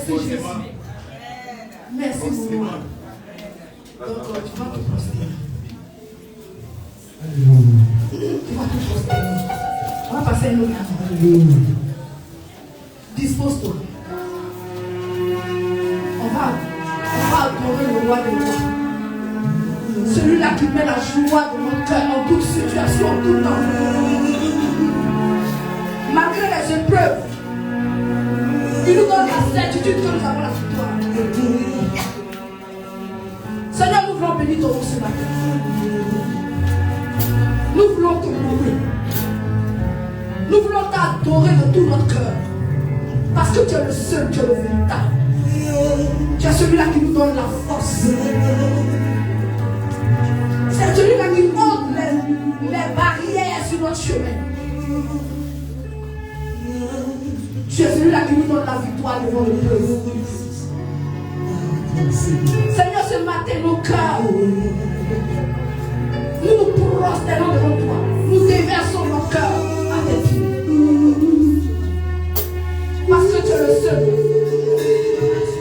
Merci Jésus. Merci mon roi. Donc tu vas te prosterner. Tu vas te prosterner. On va passer un autre temps. Dispose-toi. On va adorer le roi des rois. Celui-là qui met la joie de notre cœur en toute situation, en tout temps. Malgré les épreuves, il nous donne la certitude que nous avons la victoire. Seigneur, nous voulons bénir ton nom ce matin. Nous voulons te louer. Nous voulons t'adorer de tout notre cœur. Parce que tu es le seul, tu es le véritable. Tu es celui-là qui nous donne la force. C'est celui-là qui ôte les barrières sur notre chemin. Tu es celui-là qui nous donne la victoire devant le peuple. Seigneur, ce matin, nos cœurs, nous nous prosternons devant toi. Nous déversons nos cœurs à tes pieds. Parce que tu es le seul.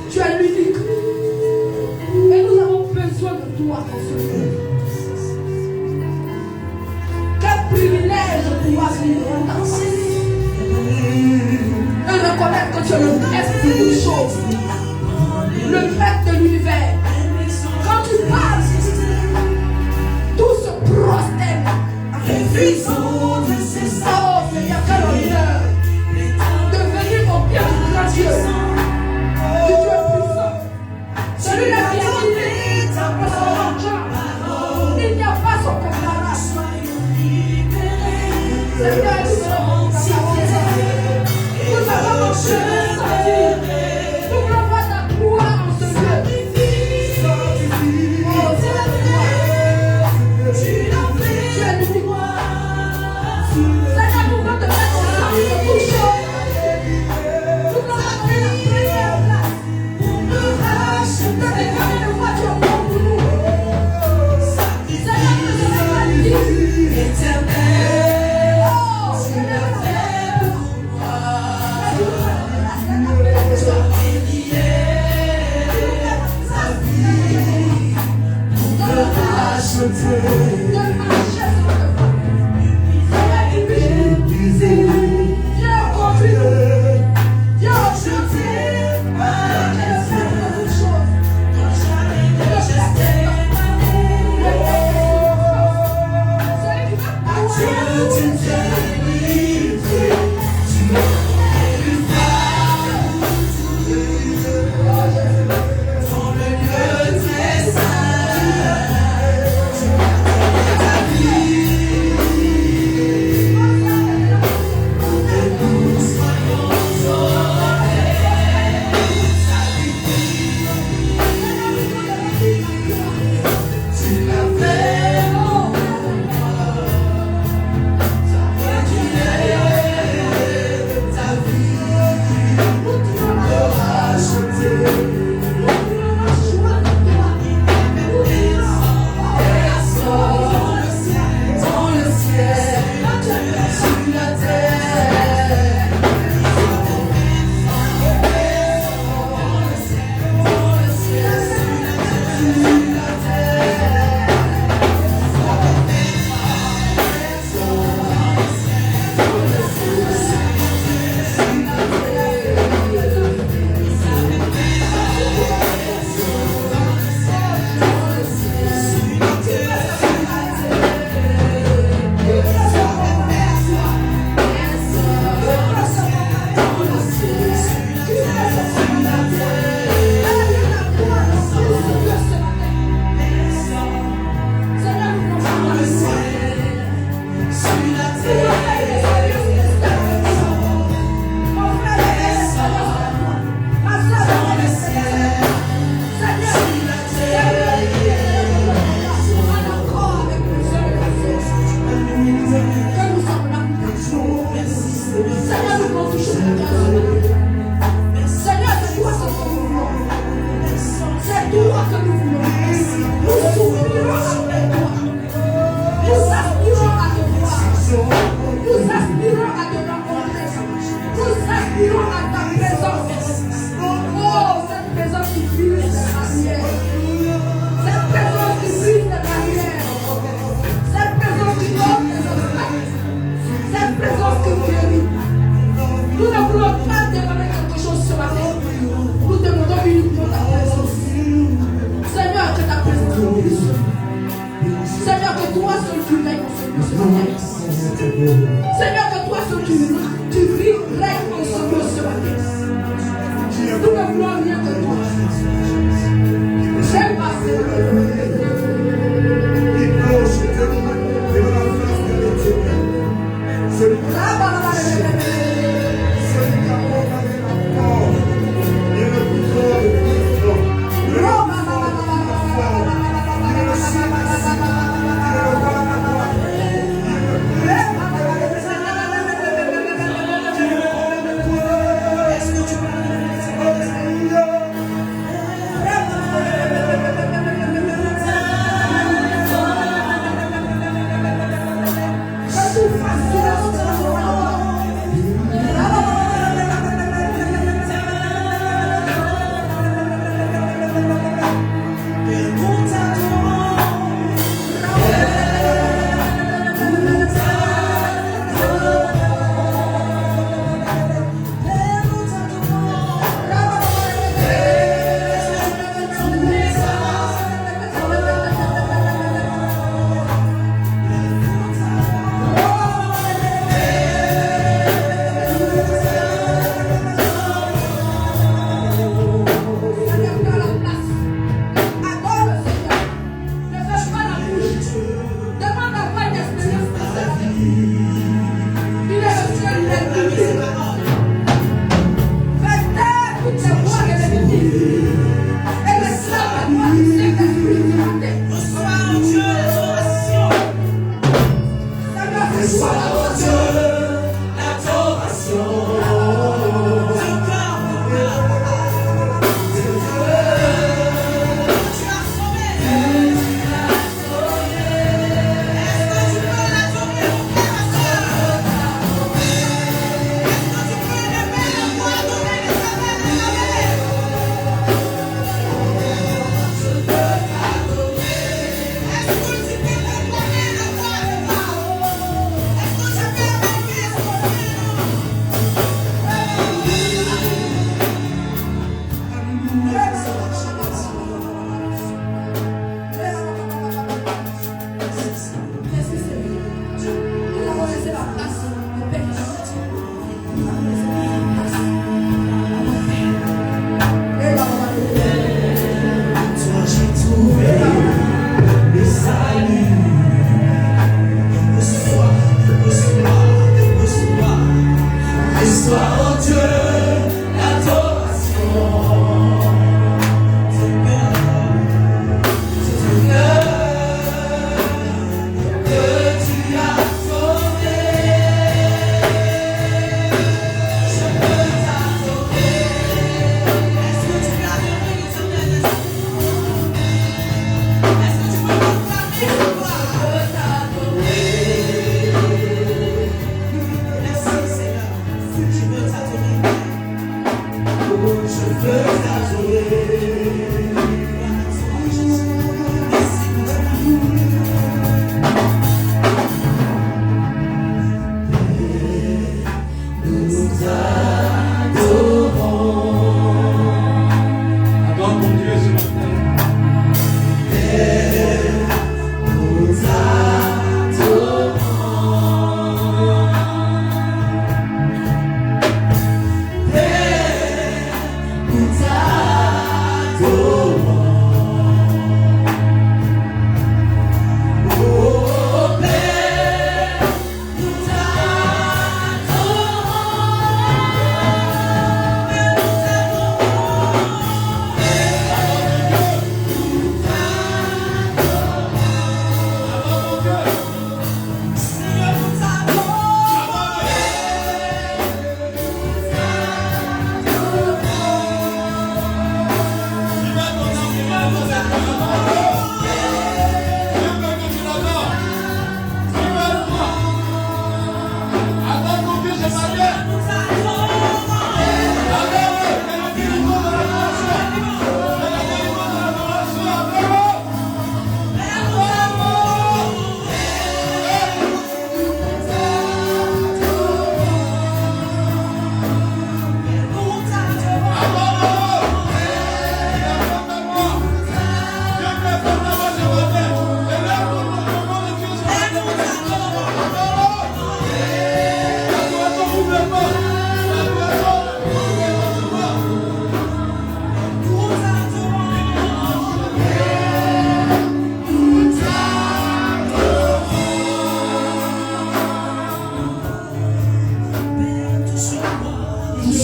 Tu es l'unique. Et nous avons besoin de toi dans ce monde. Quel privilège de pouvoir venir devant ta face. Et reconnaître que tu es le maître de toutes choses. Le maître de l'univers. Quand tu parles, tout se prosterne. Oh Seigneur, quel honneur de venir au pied du grand Dieu, du Dieu puissant. Celui-là qui a dit dans son Jean, il n'y a pas son comparable. Seigneur, nous avons marché le salut. Nous voulons voir ta gloire en ce lieu. Oh Seigneur, tu es l'unique. Seigneur, nous voulons te mettre au centre de toutes choses. Nous voulons te donner la première place. Te déclarer de quoi tu es bon pour nous. Seigneur, nous sommes bénis. Éternel. Oh Seigneur. Yeah. Seigneur, que toi, ce tu vis, règne en ce lieu ce matin. Nous ne voulons rien de toi. J'aime pas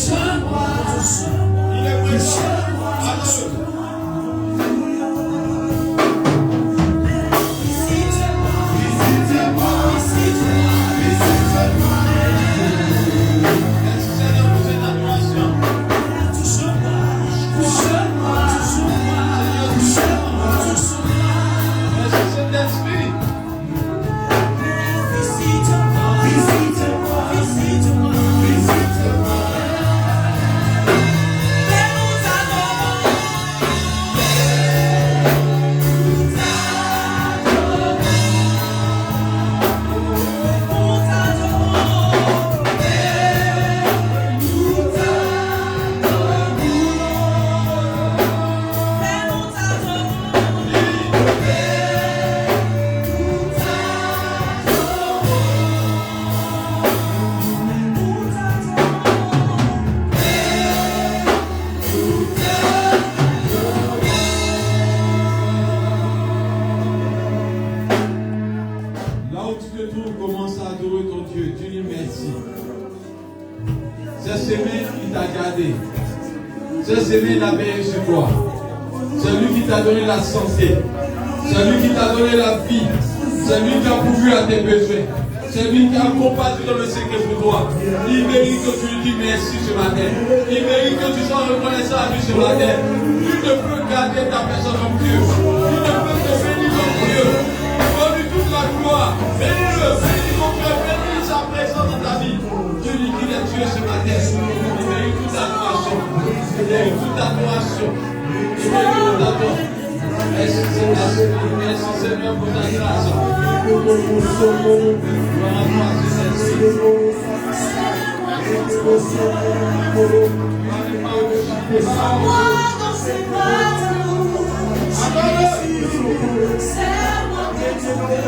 Il est présent. La santé, c'est lui qui t'a donné la vie, c'est lui qui a pourvu à tes besoins, c'est lui qui a combattu dans le secret pour toi. Il mérite que tu lui dis merci ce matin, il mérite que tu sois reconnaissant à lui ce matin. Tu ne peux garder ta personne comme Dieu, tu ne peux te bénir comme Dieu, donne-lui toute la gloire, bénis-le, bénis ton cœur, bénis sa présence dans ta vie. Dieu lui dit est Dieu ce matin, il mérite toute adoration, il mérite toute adoration, il mérite toute adoration. Merci Seigneur pour ta grâce. Moi dans ses bras, c'est moi que tu veux.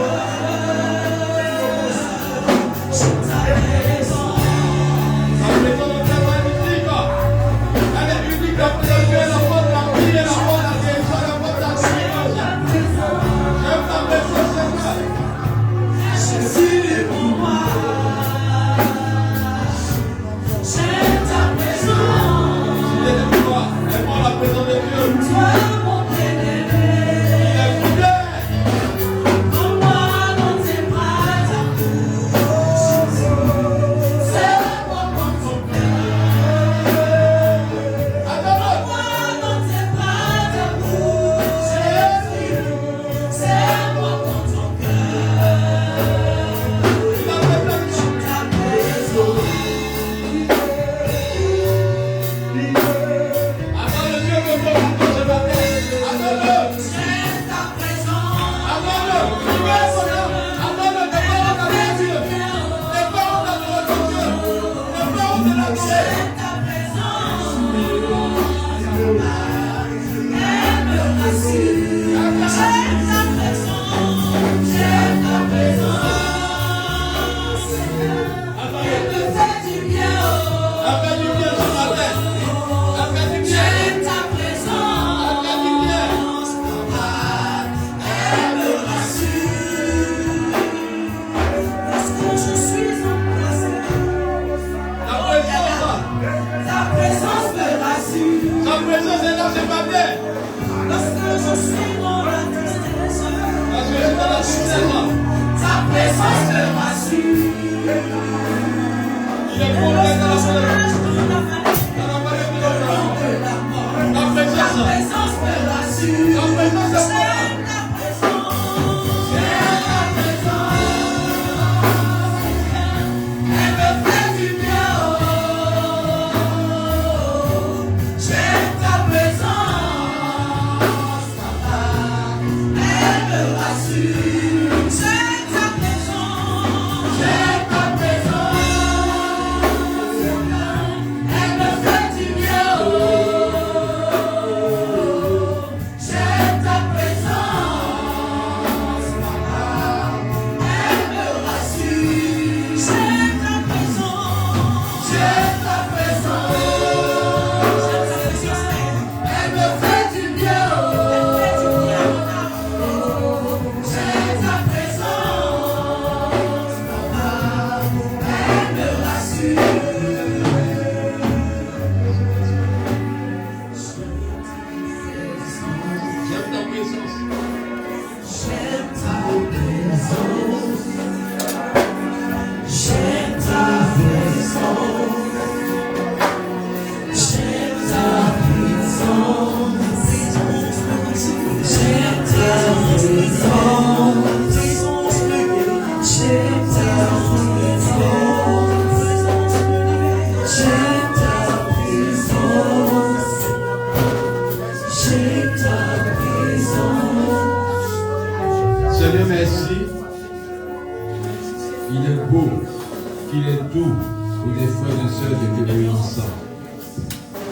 qu'il est doux pour des frères et sœurs de demeurer ensemble.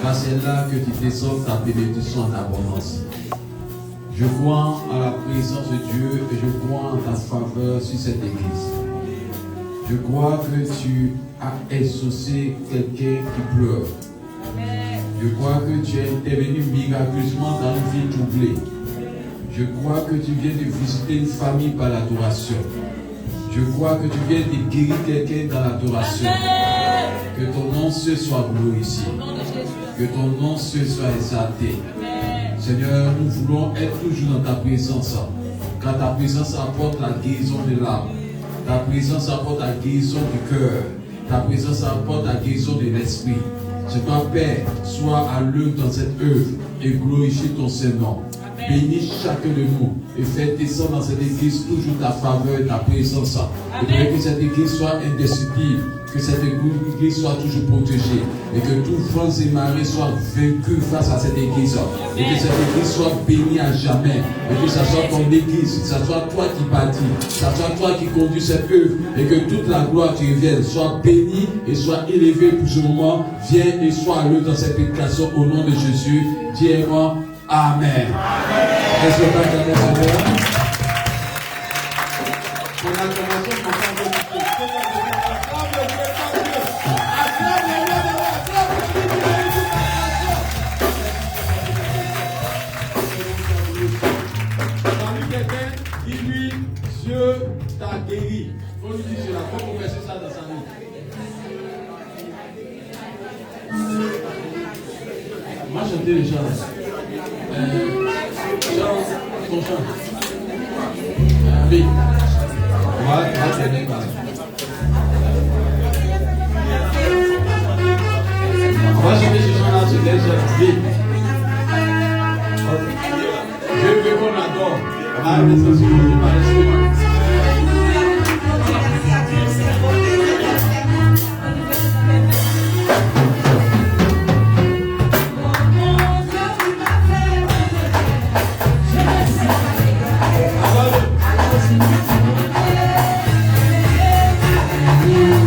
Car c'est là que tu descends ta bénédiction en abondance. Je crois à la présence de Dieu et je crois en ta faveur sur cette église. Je crois que tu as exaucé quelqu'un qui pleure. Je crois que tu es intervenu miraculeusement dans une vie troublée. Je crois que tu viens de visiter une famille par l'adoration. Je crois que tu viens de guérir quelqu'un dans l'adoration. Que ton nom soit glorifié. Que ton nom soit exalté. Seigneur, nous voulons être toujours dans ta présence. Car ta présence apporte la guérison de l'âme. Ta présence apporte la guérison du cœur. Ta présence apporte la guérison de l'esprit. Seigneur Père, sois à l'œuvre dans cette œuvre et glorifie ton Saint-Nom. Bénis chacun de nous et fais descendre dans cette église toujours ta faveur et ta présence. Et que cette église soit indestructible, que cette église soit toujours protégée et que tous vents et marées soient vaincus face à cette église. Et que cette église soit bénie à jamais. Et que ce soit ton église, que ce soit toi qui bâtis, que ce soit toi qui conduis cette œuvre et que toute la gloire qui revienne soit bénie et soit élevée pour ce moment. Viens et sois à l'œuvre dans cette prédication au nom de Jésus. Dis-moi Amen. Est-ce que tu as regardé la Seigneur? Pour l'acclamation, on va dis-lui, Dieu t'a guéri. Faut lui dire cela, faut converser ça dans sa vie. Moi, chanter les chants. Ton chant. Oui. On va terminer par là. On va chanter ce chant-là sur les jeunes. Oui. Je veux qu'on adore. On va rester sur le par l'esprit. Amen.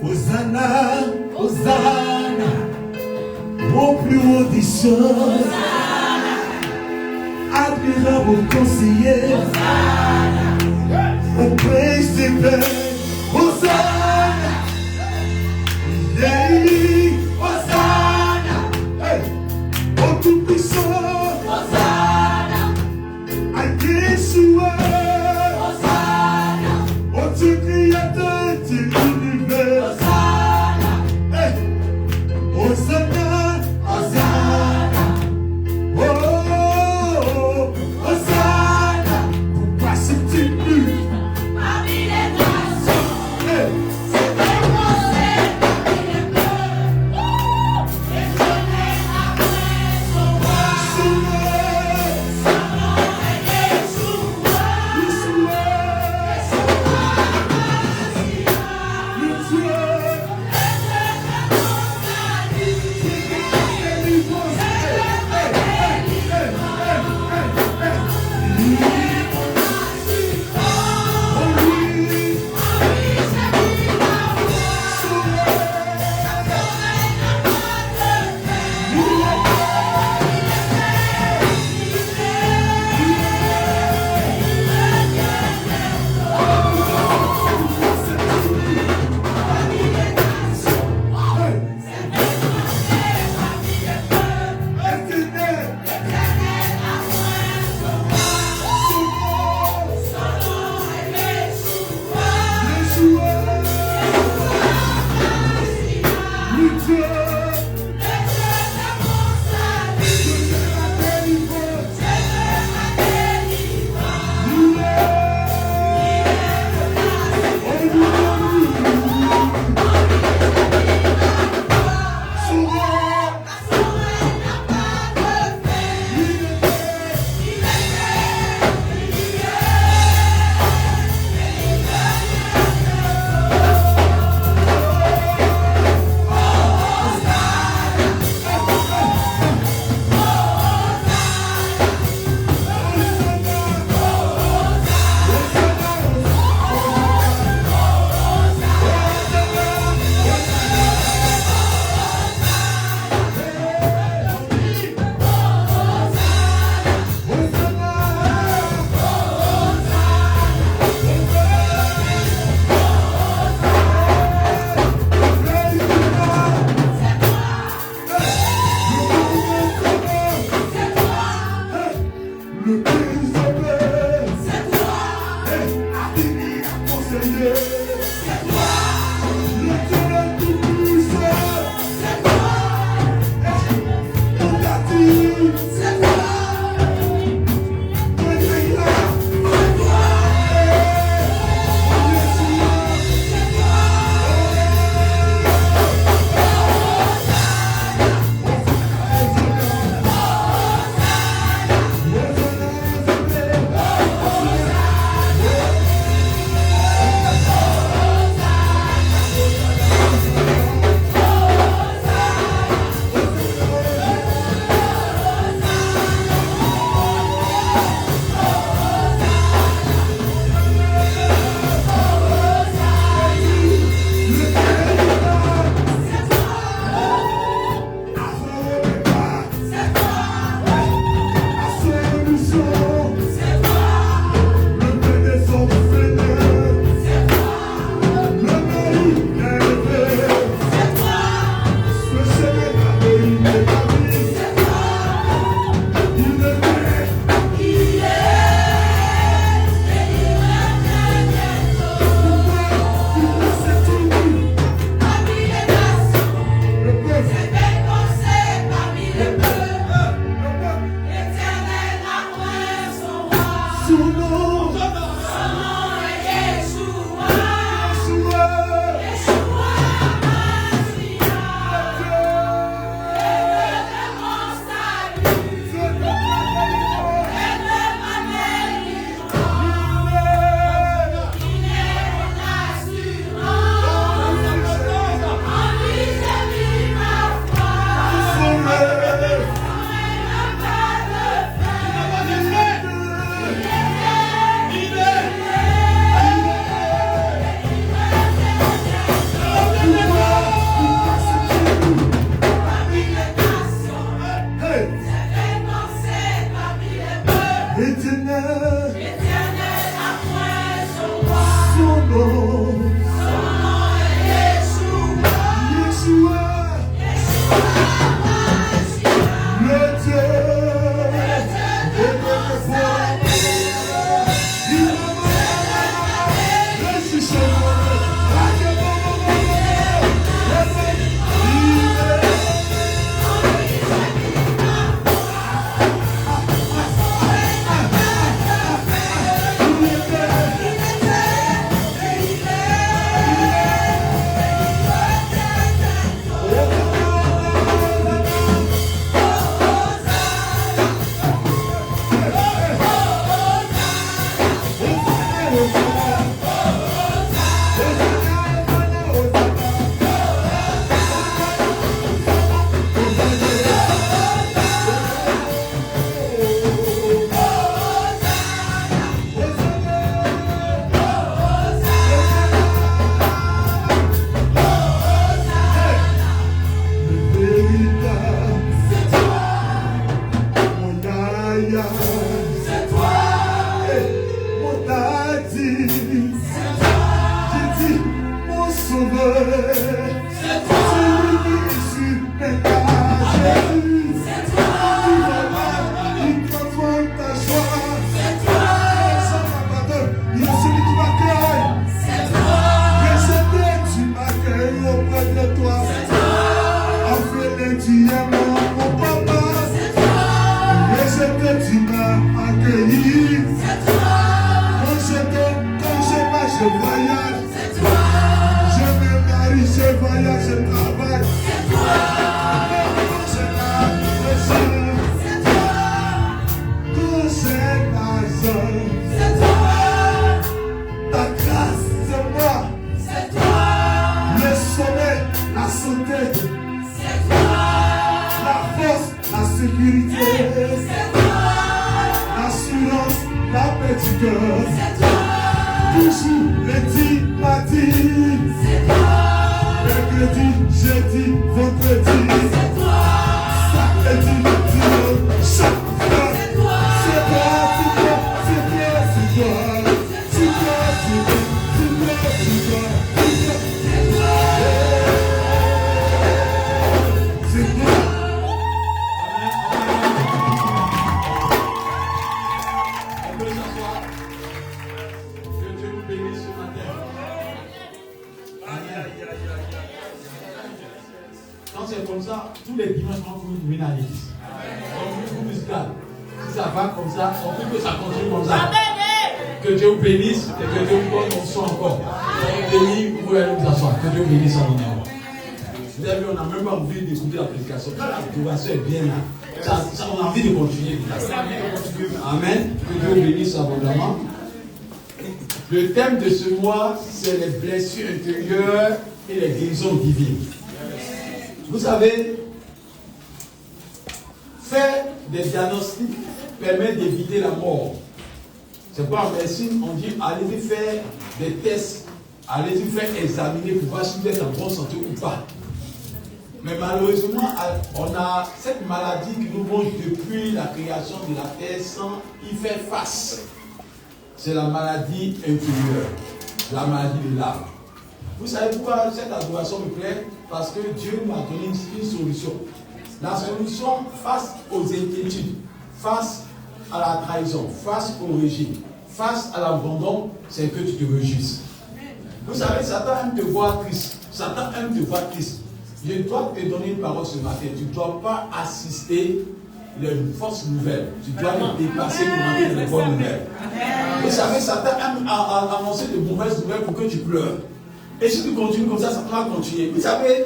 Hosanna, Hosanna, au plus haut des choses, admirable conseiller, au prince des pères, Hosanna, Hosanna, au tout-puissant, à Yeshua, au Dieu créateur de l'univers. Hosanna, Hosanna, oh, Hosanna, pourquoi c'est-tu plus parmi les nations? C'est vraiment parmi les peuples, éternel après son roi. Son nom est Yeshua, Yeshua, le Dieu. On a envie de continuer. Amen. Que Dieu bénisse abondamment. Le thème de ce mois, c'est les blessures intérieures et les guérisons divines. Vous savez, faire des diagnostics permet d'éviter la mort. C'est pourquoi en médecine, on dit allez-y faire des tests, allez-y faire examiner pour voir si vous êtes en bonne santé ou pas. Mais malheureusement, on a cette maladie qui nous mange depuis la création de la terre sans y faire face. C'est la maladie intérieure, la maladie de l'âme. Vous savez pourquoi cette adoration me plaît? Parce que Dieu m'a donné une solution. La solution face aux inquiétudes, face à la trahison, face au régime, face à l'abandon, c'est que tu te réjouisses. Vous savez, Satan aime te voir triste. Satan aime te voir triste. Je dois te donner une parole ce matin. Tu ne dois pas assister les fausses nouvelles. Tu dois les dépasser pour entrer dans les bonnes nouvelles. Vous savez, Satan aime annoncer de mauvaises nouvelles pour que tu pleures. Et si tu continues comme ça va continuer. Vous savez,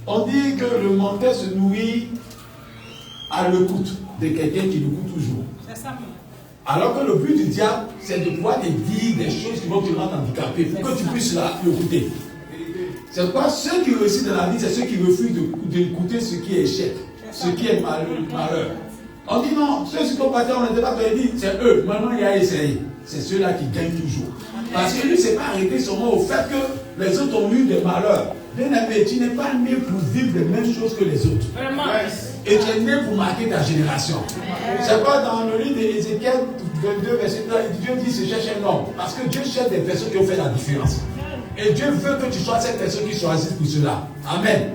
on dit que le menteur se nourrit à l'écoute de quelqu'un qui l'écoute toujours. C'est ça. Alors que le but du diable, c'est de pouvoir te dire des choses qui vont te rendre handicapé pour que tu puisses l'écouter. C'est pourquoi ceux qui réussissent dans la vie, c'est ceux qui refusent d'écouter ce qui est échec, ce qui est malheur. On dit non, ceux qui sont partis, on n'était pas dit, c'est eux. Maintenant, il a essayé. C'est ceux-là qui gagnent toujours. Parce que lui, ne s'est pas arrêté seulement au fait que les autres ont eu des malheurs. Bien aimé, tu n'es pas né pour vivre les mêmes choses que les autres. Et tu es né pour marquer ta génération. C'est pas dans le livre d'Ézéchiel 22, verset 3, Dieu dit se cherche un homme. Parce que Dieu cherche des personnes qui ont fait la différence. Et Dieu veut que tu sois cette personne qui choisit pour cela. Amen.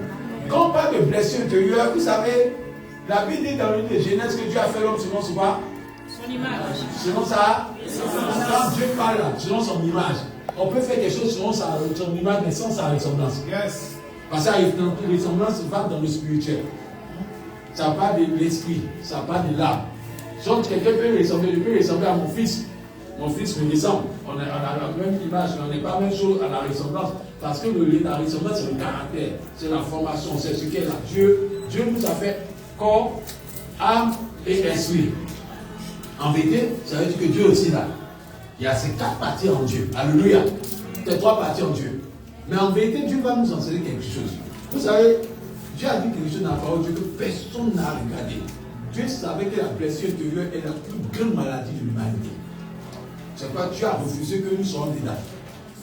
Quand on parle de blessure intérieure, vous savez, la Bible dit dans le livre de Genèse que Dieu a fait l'homme selon son quoi? Son image. Selon ça. Quand Dieu parle selon son image, on peut faire quelque chose selon son image, mais sans sa ressemblance. Yes. Parce que la ressemblance va dans le spirituel. Ça part de l'esprit, ça part de l'âme. Donc quelqu'un peut ressembler à mon fils. Mon fils me ressemble. On a la même image, mais on n'est pas la même chose à la ressemblance. Parce que la ressemblance, c'est le caractère, c'est la formation, c'est ce qu'est là. Dieu nous a fait corps, âme et esprit. En vérité, ça veut dire que Dieu aussi là. Il y a ces 4 parties en Dieu. Alléluia. Ces 3 parties en Dieu. Mais en vérité, Dieu va nous enseigner quelque chose. Vous savez, Dieu a dit quelque chose dans la parole de Dieu que personne n'a regardé. Dieu savait que la blessure intérieure est la plus grande maladie de l'humanité. C'est pourquoi Dieu a refusé que nous soyons dedans.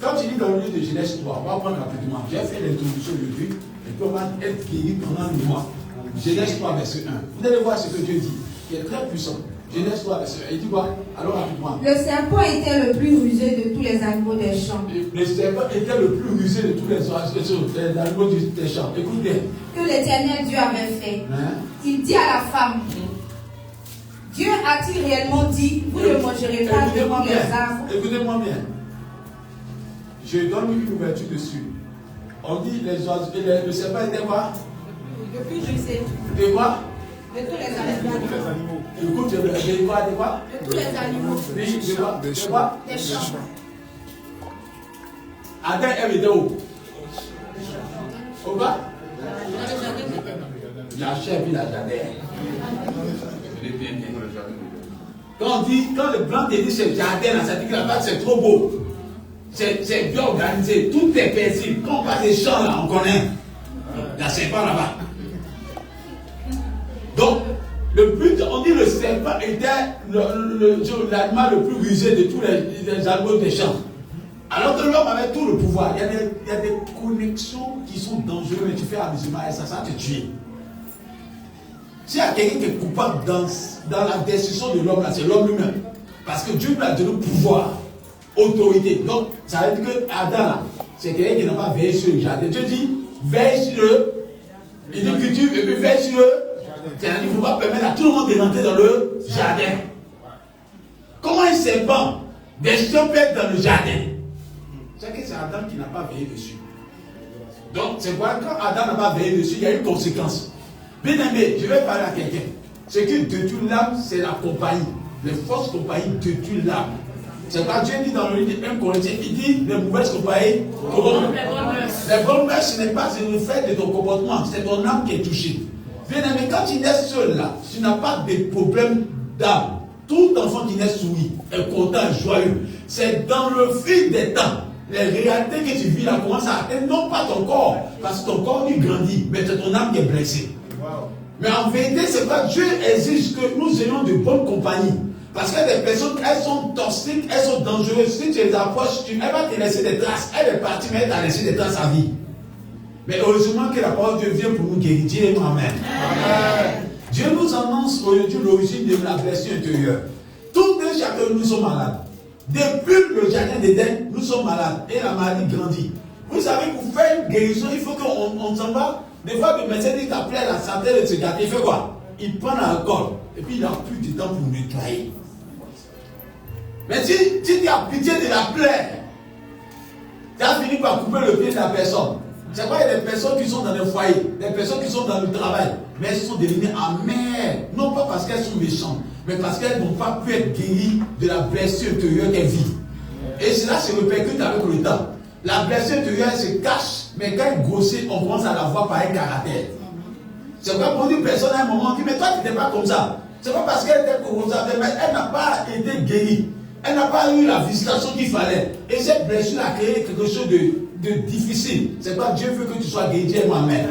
Quand tu lis dans le livre de Genèse 3, on va prendre rapidement. J'ai fait l'introduction de Dieu et puis on va être guéri pendant le mois. Genèse 3, verset 1. Vous allez voir ce que Dieu dit, qui est très puissant. Genèse 3, verset 1. Il dit quoi? Alors rapidement. Le serpent était le plus rusé de tous les animaux des champs. Le serpent était le plus rusé de tous les animaux des champs. Écoutez. Que l'Éternel Dieu avait fait. Il dit à la femme, Dieu a-t-il réellement dit, vous ne mangerez pas de tous les arbres? Écoutez-moi bien. Je donne une ouverture dessus. On dit les oiseaux, le serpent était quoi? Le plus rusé. De quoi? De tous les animaux. Écoute, de quoi? De tous les animaux. Oui, de quoi? De quoi? Des champs. Adam et Ève où? Au bas? La chair et la jardin. Quand le blanc te dit c'est jardin, ça dit que là-bas c'est trop beau. C'est bien organisé, tout est paisible. Quand on passe des champs là, on connaît. La serpent là-bas. Donc, le but, on dit le serpent était l'animal le plus rusé de tous les animaux des champs. Alors que l'homme avait tout le pouvoir. Il y a des connexions qui sont dangereuses, mais tu fais amusement et ça te tue. S'il y a quelqu'un qui est coupable dans la destruction de l'homme, là, c'est l'homme lui-même. Parce que Dieu lui a donné pouvoir, autorité. Donc, ça veut dire que Adam, là, c'est quelqu'un qui n'a pas veillé sur le jardin. Dieu dit, veille sur le. Il dit cultive et puis veille sur le. C'est-à-dire qu'il ne faut pas permettre à tout le monde de rentrer dans le jardin. Comment un serpent destruction peut être dans le jardin? C'est que c'est Adam qui n'a pas veillé dessus. Donc, c'est pourquoi quand Adam n'a pas veillé dessus, il y a une conséquence. Bien aimé, je vais parler à quelqu'un. Ce qui détruit l'âme, c'est la compagnie. Les fausses compagnies détruisent l'âme. C'est quand Dieu dit dans le livre de 1 Corinthiens, il dit les mauvaises compagnies. Les bonnes mœurs, ce n'est pas le fait de ton comportement, c'est ton âme qui est touchée. Bien aimé, quand tu nais seul là, tu n'as pas de problème d'âme. Tout enfant qui naît souris est content, joyeux. C'est dans le fil des temps. Les réalités que tu vis là commencent à atteindre non pas ton corps, parce que ton corps il grandit, mais c'est ton âme qui est blessée. Mais en vérité, c'est pas Dieu exige que nous ayons de bonnes compagnies. Parce que les personnes, elles sont toxiques, elles sont dangereuses. Si tu les approches, elle va te laisser des traces. Elle est partie, mais elle t'a laissé des traces à vie. Mais heureusement que la parole de Dieu vient pour nous guérir. Dieu amen. Amen. Dieu nous annonce aujourd'hui l'origine de la blessure intérieure. Tout un chacun, nous sommes malades. Depuis le jardin d'Éden, nous sommes malades. Et la maladie grandit. Vous savez, pour faire une guérison, il faut qu'on s'en va. Des fois, le médecin dit t'appelait la santé de se gâter. Il fait quoi? Il prend l'alcool. Et puis, il n'a plus de temps pour nettoyer. Mais si tu as pitié de la plaie, tu as fini par couper le pied de la personne. C'est pas des personnes qui sont dans le foyer, des personnes qui sont dans le travail. mais elles sont devenues amères. Non pas parce qu'elles sont méchantes, mais parce qu'elles n'ont pas pu être guéries de la blessure intérieure qu'elles vivent. Et cela se répercute avec le temps. La blessure intérieure elle se cache, mais quand elle grossit, on commence à la voir par un caractère. C'est pourquoi pour une personne à un moment dit, mais toi tu n'étais pas comme ça. C'est pas parce qu'elle était comme ça, mais elle n'a pas été guérie. Elle n'a pas eu la visitation qu'il fallait. Et cette blessure a créé quelque chose de difficile. C'est pas Dieu veut que tu sois guéri, Dieu moi-même.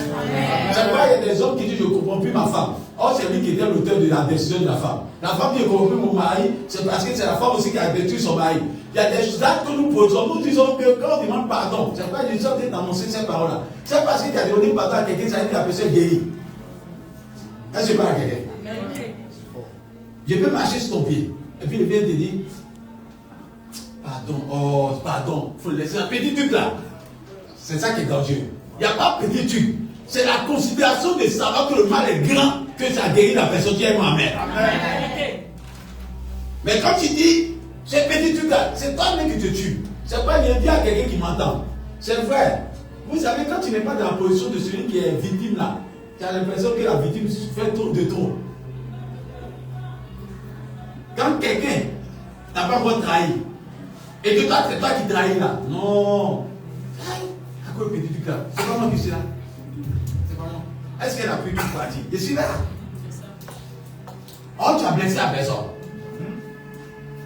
C'est pourquoi il y a des hommes qui disent je ne comprends plus ma femme. Or c'est lui qui était l'auteur de la décision de la femme. La femme qui ne comprend plus mon mari, c'est parce que c'est la femme aussi qui a détruit son mari. Il y a des choses que nous posons, nous disons que quand on demande pardon, c'est pas les gens qui t'annoncer ces paroles-là. C'est parce que tu as demandé pardon à quelqu'un, ça veut dire que la personne guérie. Est-ce que je parle à quelqu'un? Je peux marcher sur ton pied. Et puis il vient te dire, pardon, oh, pardon, il faut laisser un petit truc là. C'est ça qui est dangereux. Il n'y a pas petit truc. C'est la considération de savoir que le mal est grand que ça guérit la personne qui est moi-même. Mais quand tu dis, c'est petit truc là, c'est toi-même qui te tue. C'est pas bien dire à quelqu'un qui m'entend. C'est vrai. Vous savez, quand tu n'es pas dans la position de celui qui est victime là, tu as l'impression que la victime fait trop de trop. Quand quelqu'un n'a pas encore trahi, et que toi, c'est toi qui trahis là, non. À quoi le petit truc là? C'est pas moi qui suis là. C'est pas moi. Est-ce qu'elle a pris une partie? Je suis là. Oh, tu as blessé la personne.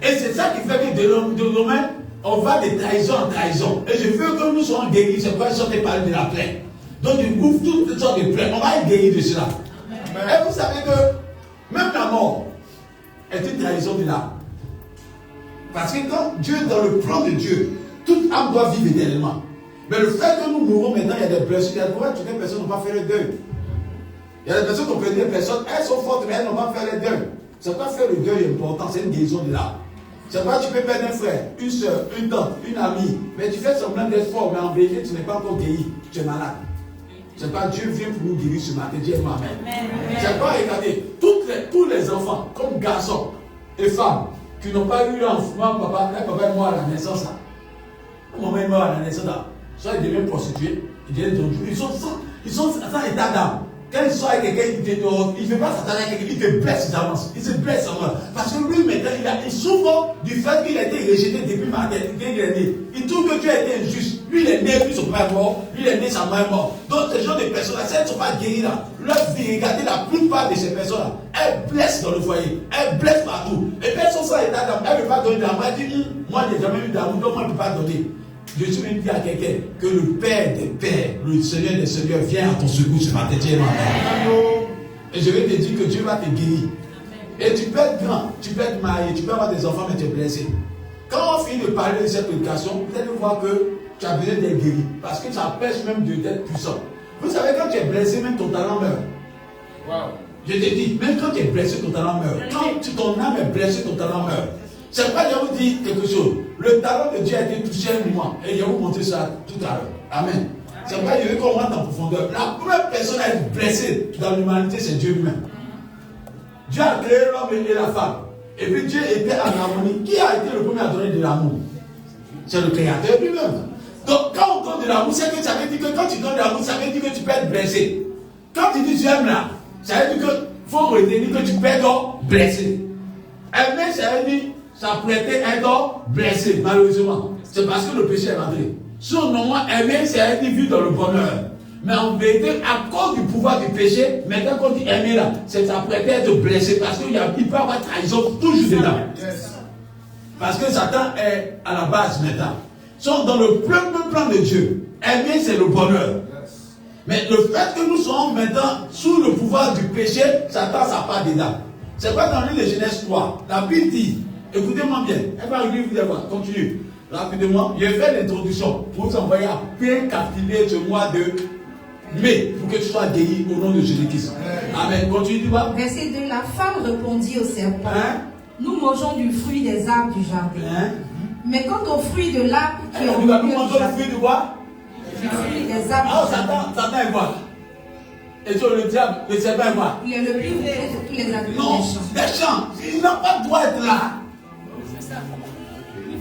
Et c'est ça qui fait que de nous-mêmes, on va de trahison en trahison. Et je veux que nous soyons guéris. C'est pourquoi je suis parler de la plaie. Donc, il ouvre toutes sortes de plaies. On va être guéris de cela. Et vous savez que même la mort est une trahison de l'âme. Parce que quand Dieu, dans le plan de Dieu, toute âme doit vivre éternellement. Mais le fait que nous mourons maintenant, il y a des blessures. Il y a des personnes qui n'ont pas fait le deuil. Il y a des personnes qui ont fait des personnes, elles sont fortes, mais elles n'ont pas fait le deuil. C'est pas faire le deuil important, c'est une guérison de l'âme. C'est pas tu peux perdre un frère, une soeur, une tante, une amie, mais tu fais semblant d'être fort, mais en vérité, tu n'es pas encore guéri. Tu es malade. C'est pas Dieu vient pour nous guérir ce matin, Dieu moi-même. C'est pas regarder tous les enfants, comme garçons et femmes, qui n'ont pas eu l'enfant, papa est mort à la naissance. Maman est mort à la naissance. Soit ils deviennent prostitués, ils sont sans état d'âme. Quand ils sont avec quelqu'un, il ne fait pas s'attendre à quelqu'un, il te blesse d'avance. Il se blesse en moi. Parce que lui, maintenant, il souffre du fait qu'il a été rejeté depuis maternité, il est né. Il trouve que tu as été injuste. Lui, il est né, puis son père est mort. Lui, il est né, sa mère est mort. Donc, ce genre de personnes-là, si elles ne sont pas guéries là, leur vie, regardez la plupart de ces personnes-là, elles blessent dans le foyer. Elles blessent partout. Et puis, elles sont sans état d'âme. Elles ne peuvent pas donner d'amour. Elles disent, moi, je n'ai jamais eu d'amour, donc moi, je ne peux pas donner. Je suis même dit à quelqu'un que le Père des Pères, le Seigneur des Seigneurs vient à ton secours ce matin. Et je vais te dire que Dieu va te guérir. Et tu peux être grand, tu peux être marié, tu peux avoir des enfants, mais tu es blessé. Quand on finit de parler de cette prédication, vous allez voir que tu as besoin d'être guéri. Parce que ça empêche même d'être puissant. Vous savez, quand tu es blessé, même ton talent meurt. Wow. Je te dis, même quand tu es blessé, ton talent meurt. Quand ton âme est blessée, ton talent meurt. C'est pas de vous dire quelque chose. Le talent de Dieu a été touché à moi. Et je vais vous montrer ça tout à l'heure. Amen. C'est pas je veux qu'on rentre en profondeur. La première personne à être blessée dans l'humanité, c'est Dieu lui-même. Dieu a créé l'homme et la femme. Et puis Dieu était en harmonie. Qui a été le premier à donner de l'amour? C'est le Créateur lui-même. Donc quand on donne de l'amour, c'est que ça veut dire que quand tu donnes de l'amour, ça veut dire que tu peux être blessé. Quand tu dis tu aimes là, ça veut dire qu'il faut retenir que tu peux être blessé. Aimer, ça veut dire ça prêtait être blessé, malheureusement. C'est parce que le péché est rentré. Son nom aimer, c'est être vu dans le bonheur. Mais en vérité, à cause du pouvoir du péché, maintenant quand tu aimes là, c'est s'apprêter à être blessé parce qu'il peut y avoir trahison toujours dedans. Parce que Satan est à la base maintenant. Sont dans le plan de Dieu. Aimer, c'est le bonheur. Mais le fait que nous sommes maintenant sous le pouvoir du péché, Satan, ça part dedans. C'est pas dans le livre de Genèse 3. La Bible dit, écoutez-moi bien, elle va arriver, vous allez voir, continue. Rapidement, je vais faire l'introduction pour vous envoyer à bien captiver ce mois de mai pour que tu sois guéri au nom de Jésus-Christ. Amen. Continue, tu vois. Verset 2, la femme répondit au serpent. Nous mangeons du fruit des arbres du jardin. Mais quant au fruit de l'arbre qui est au milieu du jardin, le fruit de quoi? Du fruit des arbres. Ah, Satan est quoi? Et sur le diable, le serpent est quoi? Il est le plus mauvais de tous les animaux. Non, méchant. Il n'a pas le droit d'être là.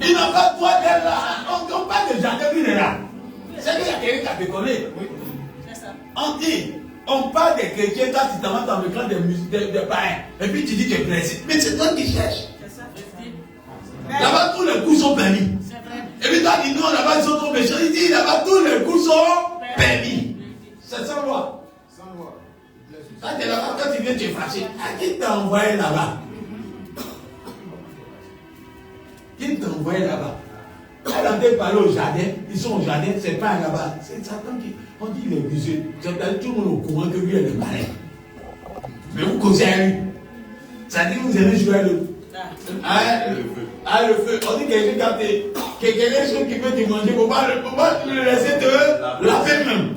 Il n'a pas le droit d'être là. On parle de jardin, il est là. C'est qu'il y a quelqu'un qui a décollé. On dit, On parle des chrétiens quand tu t'en vas dans le camp des païens. Et puis tu dis que tu es blessé. Mais c'est toi qui cherches. Là-bas, tous les coups sont permis. Et puis toi, tu dis non, là-bas, ils sont trop méchants. Il dit là-bas, tous les coups sont permis. C'est sans loi. Quand tu es là-bas, quand tu viens, tu es fâché. À qui t'a envoyé là-bas? Qui t'a envoyé là-bas? Quand on t'a parlé au jardin, ils sont au jardin, c'est pas là-bas. C'est Satan qui. On dit il est vicieux. C'est tout le monde au courant que lui est le malin. Mais vous causez à lui. Ça dit que vous aimez jouer à le. Le feu. On dit que quand quelqu'un qui peut te manger, il ne faut pas le laisser te laver même.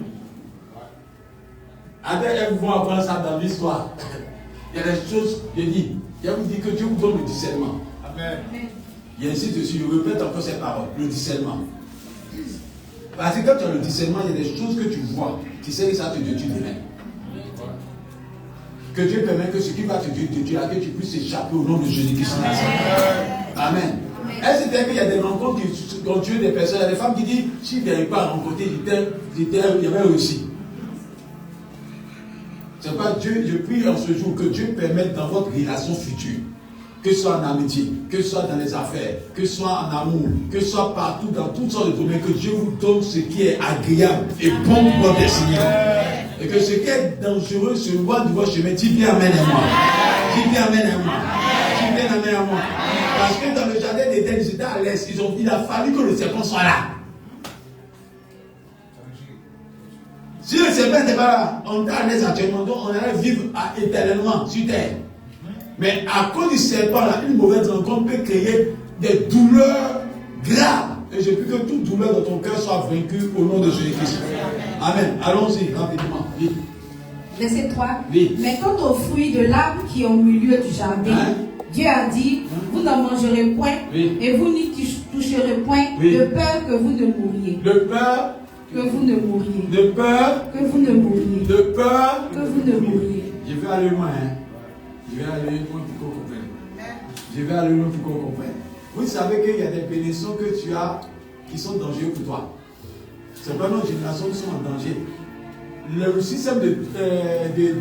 Après, elles vont apprendre ça dans l'histoire. Il y a des choses, je vous dis que Dieu vous donne le discernement. Amen. Il y a ainsi dessus, je répète encore ces paroles, le discernement. Parce que quand tu as le discernement, il y a des choses que tu vois, tu sais que ça te détruit demain. Que Dieu permet que ce qui va te détruire, que tu puisses échapper au nom de Jésus-Christ. Amen. Est-ce qu'il y a des rencontres qui ont tué des personnes? Il y a des femmes qui disent, si tu n'arrives pas à rencontrer, il y avait réussi. C'est pas Dieu, je prie en ce jour que Dieu permette dans votre relation future, que ce soit en amitié, que ce soit dans les affaires, que ce soit en amour, que ce soit partout, dans toutes sortes de domaines, que Dieu vous donne ce qui est agréable et bon pour votre Seigneur. Et que ce qui est dangereux se voit de votre chemin. Dis bien amen à moi. Dis bien amen à moi. Dis bien amen à moi. Parce que dans le jardin d'Éden, ils étaient à l'est. Il a fallu que le serpent soit là. Si le serpent n'était pas là, on est à l'aise actuellement, donc on allait vivre éternellement sur terre. Mais à cause du serpent, là, une mauvaise rencontre peut créer des douleurs graves. Et je prie que toute douleur dans ton cœur soit vaincue au nom de Jésus-Christ. Amen. Allons-y rapidement. Vite. Verset 3. Vite. Mais quant aux fruits de l'arbre qui est au milieu du jardin, Dieu a dit, vous n'en mangerez point, et vous n'y toucherez point, de peur que vous ne mouriez. De peur que vous ne mouriez. De peur que vous ne mouriez. De peur que vous ne mouriez. Je vais aller loin. Je vais aller loin pour qu'on comprenne. Je vais aller loin pour qu'on comprenne. Vous savez qu'il y a des bénédictions que tu as qui sont dangereuses pour toi. C'est pas notre génération qui sont en danger. Le système de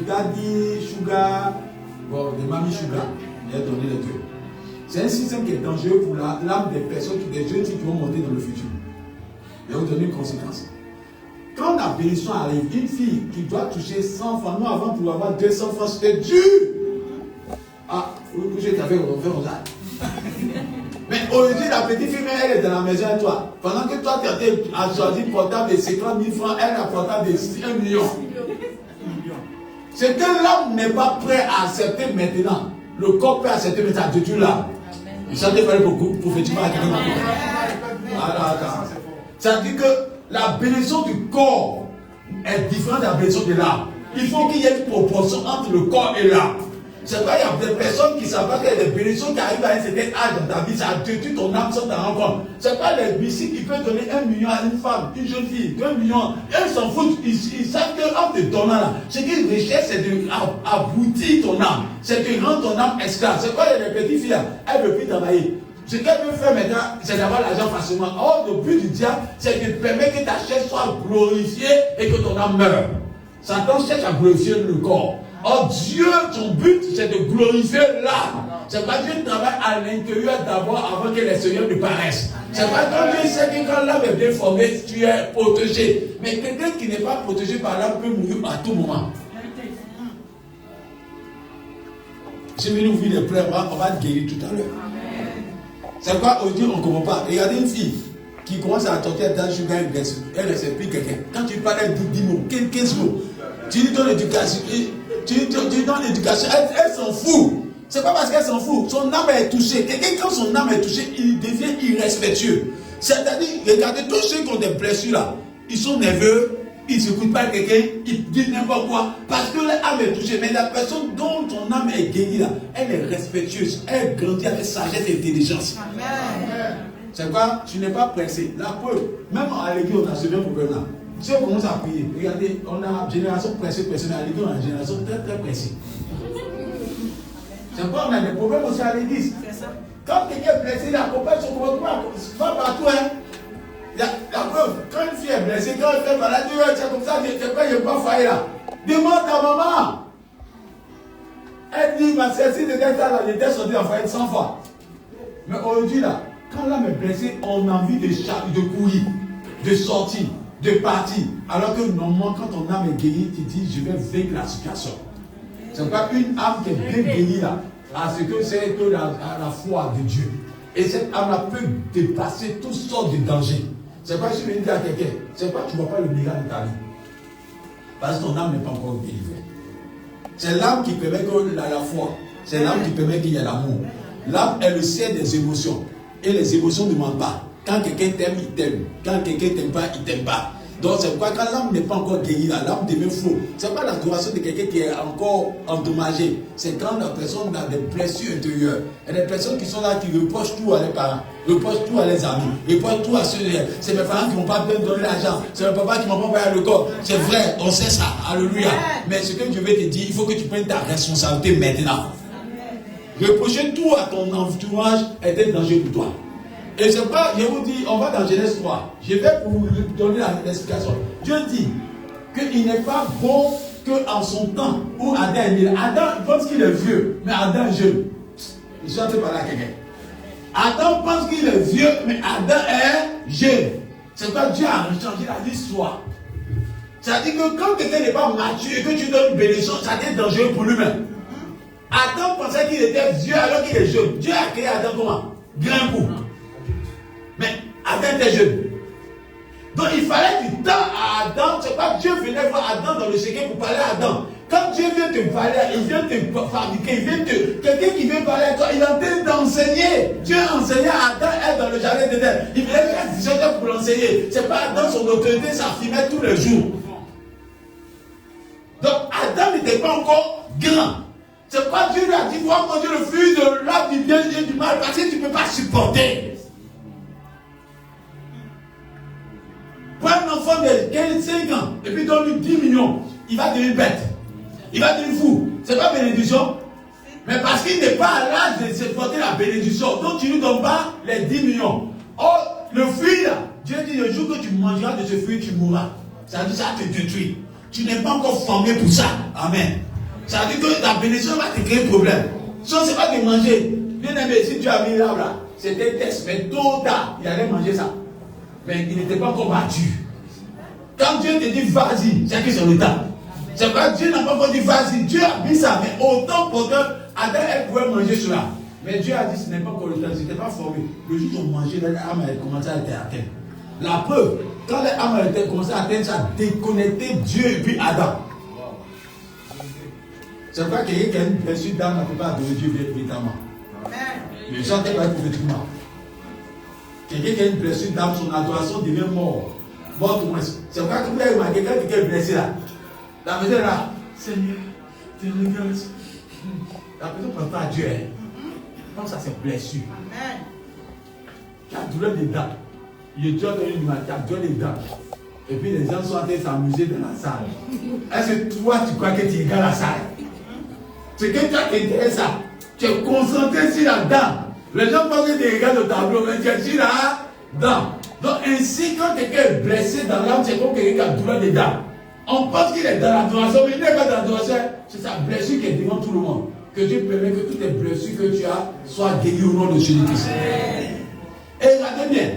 daddy sugar, de mamie sugar, il a donné les deux. C'est un système qui est dangereux pour l'âme des personnes, des jeunes qui vont monter dans le futur. Il va vous donner une conséquence. Quand la bénédiction arrive, une fille qui doit toucher 100 francs, nous avant pour avoir 200 francs, c'était dur. Ah, vous couchez, tu as fait ça. Mais aujourd'hui, la petite fille, elle est dans la maison et toi. Pendant que toi, tu as choisi portable de 50 000 francs, elle a portable de 1 million. C'est que l'homme n'est pas prêt à accepter maintenant. Le corps peut accepter, mais ça détruit l'âme. Ça te fait beaucoup, prophétiquement à quelqu'un. Ça dit que la bénédiction du corps est différente de la bénédiction de l'âme. Il faut qu'il y ait une proportion entre le corps et l'âme. C'est vrai, il y a des personnes qui ne savent pas qu'il y a des bénédictions qui arrivent à un certain âge dans ta vie, ça détruit ton âme sans t'en rendre compte. C'est pas les bicycles qui peuvent donner 1 million à une femme, une jeune fille, 2 millions. Elles s'en foutent, ils savent qu'en te donnant là, ce qu'ils recherchent, c'est d'aboutir ton âme, c'est de rendre ton âme esclave. C'est quoi les petites filles là, elles ne veulent plus travailler. Ce qu'elle veut faire maintenant, c'est d'avoir l'argent facilement. Or, le but du diable, c'est de permettre que ta chair soit glorifiée et que ton âme meure. Satan cherche à glorifier le corps. Or, Dieu, son but, c'est de glorifier l'âme. C'est pas Dieu travaille à l'intérieur d'abord avant que les seigneurs ne paraissent. C'est pas quand Dieu sait que quand l'âme est bien formée, tu es protégé. Mais quelqu'un qui n'est pas protégé par l'âme peut mourir à tout moment. Si vous nous vivez des pleurs, on va te guérir tout à l'heure. C'est quoi aujourd'hui on ne comprend pas. Regardez une fille qui commence à tenter dans le sugar et graisse. Elle ne sait plus quelqu'un. Quand tu parles, elle dit 10 mots, 15 mots. Tu lui donnes l'éducation. Tu donnes l'éducation. Elle s'en fout. C'est pas parce qu'elle s'en fout. Son âme est touchée. Quelqu'un, quand son âme est touchée, il devient irrespectueux. C'est-à-dire, regardez, tous ceux qui ont des blessures là, ils sont nerveux, ils ne s'écoutent pas quelqu'un, ils disent n'importe quoi. Parce que l'âme est touchée. Mais la personne dont ton âme est guérie là, elle est respectueuse. Elle grandit avec sagesse et intelligence. Amen. C'est quoi? Tu n'es pas pressé. La preuve, même à l'église, on a ce même problème là. Si on commence à prier, regardez, on a une génération pressée, mais à l'église, on a une génération très très pressée. C'est quoi? On a des problèmes aussi à l'église. Quand quelqu'un est blessé, il accompagne son comportement. Pas partout, hein. La preuve, quand une fille est blessée, quand elle fait maladie, c'est comme ça, c'est pas, il n'y a pas failli là. Demande ta maman. Elle dit, ma sœur, si quelqu'un t'a là, il était sorti en foyer 100 fois. Mais aujourd'hui, là, quand l'âme est blessée, on a envie de courir, de sortir, de partir. Alors que normalement, quand ton âme est guérie, tu dis, je vais vaincre la situation. C'est pas une âme qui est bien guérie, là, à ce que c'est que la foi de Dieu. Et cette âme-là peut dépasser toutes sortes de dangers. C'est pas si je vais dire à quelqu'un, c'est pas que tu ne vois pas le miracle de ta vie. Parce que ton âme n'est pas encore délivrée. C'est l'âme qui permet que la foi. C'est l'âme qui permet qu'il y ait l'amour. L'âme est le ciel des émotions. Et les émotions ne mentent pas. Quand quelqu'un t'aime, il t'aime. Quand quelqu'un ne t'aime pas, il ne t'aime pas. Donc c'est pourquoi quand l'âme n'est pas encore guérie, l'âme devient faux. Ce n'est pas l'adoration de quelqu'un qui est encore endommagé. C'est quand la personne a des blessures intérieures. Il y a des personnes qui sont là, qui reprochent tout à leurs parents, reprochent tout à leurs amis, reprochent tout à ceux. C'est mes parents qui ne m'ont pas bien donné l'argent. C'est mes papas qui ne m'ont pas envoyé le corps. C'est vrai, on sait ça. Alléluia. Mais ce que je vais te dire, il faut que tu prennes ta responsabilité maintenant. Reprocher tout à ton entourage est un danger pour toi. Et c'est pas, je vous dis, on va dans Genèse 3. Je vais vous donner l'explication. Dieu dit qu'il n'est pas bon qu'en son temps où Adam est né. Adam pense qu'il est vieux, mais Adam est jeune. Je suis en train de parler à quelqu'un. Adam pense qu'il est vieux, mais Adam est jeune. C'est quoi Dieu a changé l'histoire. C'est-à-dire que quand quelqu'un n'est pas mature et que tu donnes une bénédiction, ça devient dangereux pour lui-même. Adam pensait qu'il était vieux alors qu'il est jeune. Dieu a créé Adam comment? Grand coup. Mais Adam était jeune. Donc il fallait du temps à Adam. C'est pas que Dieu venait voir Adam dans le secret pour parler à Adam. Quand Dieu vient te parler, il vient te fabriquer, il vient te. Quelqu'un qui vient parler à toi, il est en train d'enseigner. Dieu enseignait à Adam être dans le jardin d'Éden. Il venait faire 17 heures pour l'enseigner. C'est pas Adam, son autorité s'affirmait tous les jours. Donc Adam n'était pas encore grand. C'est pas Dieu lui a dit, vois manger le fruit de l'arbre du bien et du mal, parce que tu ne peux pas supporter. Prends un enfant de 15-5 ans et puis donne-lui 10 millions, il va devenir bête. Il va devenir fou. C'est pas bénédiction. Mais parce qu'il n'est pas à l'âge de supporter la bénédiction, donc tu ne lui donnes pas les 10 millions. Or, le fruit là, Dieu dit le jour que tu mangeras de ce fruit, tu mourras. Ça veut dire ça te détruit. Tu n'es pas encore formé pour ça. Amen. Ça veut dire que la bénédiction va te créer problème. Ça, c'est pas de manger. Bien aimé, si tu as mis là, c'était un test, mais tôt ou tard, il allait manger ça. Mais il n'était pas encore mature. Quand Dieu te dit vas-y, c'est que c'est le temps. C'est pas Dieu n'a pas encore dit vas-y. Dieu a mis ça, mais autant pour que Adam elle pouvait manger cela. Mais Dieu a dit ce n'est pas encore le temps, c'était pas formé. Le jour où on mangeait, l'âme a commencé à être atteinte. La preuve, quand l'âme a commencé à atteindre, ça a déconnecté Dieu et puis Adam. C'est pas quelqu'un qui a une blessure d'âme ne peut pas adorer Dieu véritablement. Le chant n'est pas prophétiquement. Quelqu'un qui a une blessure d'âme, son adoration devient mort. Mort ou moins. C'est pourquoi quand vous avez remarqué quelqu'un qui est blessé là, la personne là, Seigneur, tu regardes. La personne ne prend pas à Dieu. Donc ça c'est blessure. Tu as douleur des dents. Il est déjà donné du mal, tu as douleur des dents. Et puis les gens sont en train de s'amuser dans la salle. Est-ce que toi tu crois que tu regardes la salle? C'est que toi qui intéresse ça. Tu es concentré sur la dent. Les gens pensent que tu regardes le tableau, mais tu es sur la dent. Donc ainsi, quand quelqu'un est blessé dans l'âme, c'est comme quelqu'un qui a douleur des dents. On pense qu'il est dans l'adoration, mais il n'est pas dans l'adoration. C'est sa blessure qui est devant tout le monde. Que Dieu permet que toutes les blessures que tu as soient guéries au nom de Jésus-Christ. Et regardez bien,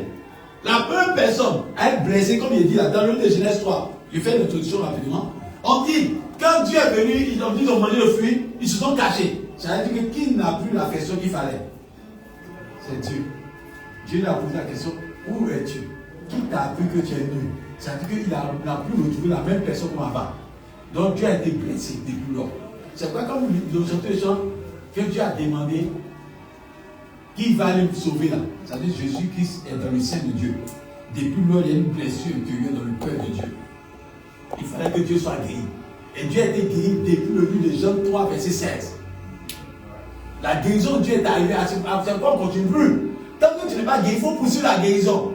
la première personne à être blessée, comme il est dit là, dans le livre de Genèse 3, je fais l'introduction rapidement. On dit, quand Dieu est venu, ils ont mangé le fruit, ils se sont cachés. Ça veut dire que qui n'a plus l'affection qu'il fallait? C'est Dieu. Dieu lui a posé la question, où es-tu? Qui t'a appris que tu es nul? Ça veut dire qu'il n'a plus retrouvé la même personne comme avant. Donc Dieu a été blessé depuis lors. C'est pourquoi quand nous chantons les chants, que Dieu a demandé qui va aller sauver là. Ça veut dire que Jésus-Christ est dans le sein de Dieu. Depuis lors, il y a une blessure intérieure dans le cœur de Dieu. Il fallait que Dieu soit guéri. Et Dieu a été guéri depuis le livre de Jean 3, verset 16. La guérison de Dieu est arrivée à ce point, on continue plus. Tant que tu n'es pas guéri, il faut poursuivre la guérison.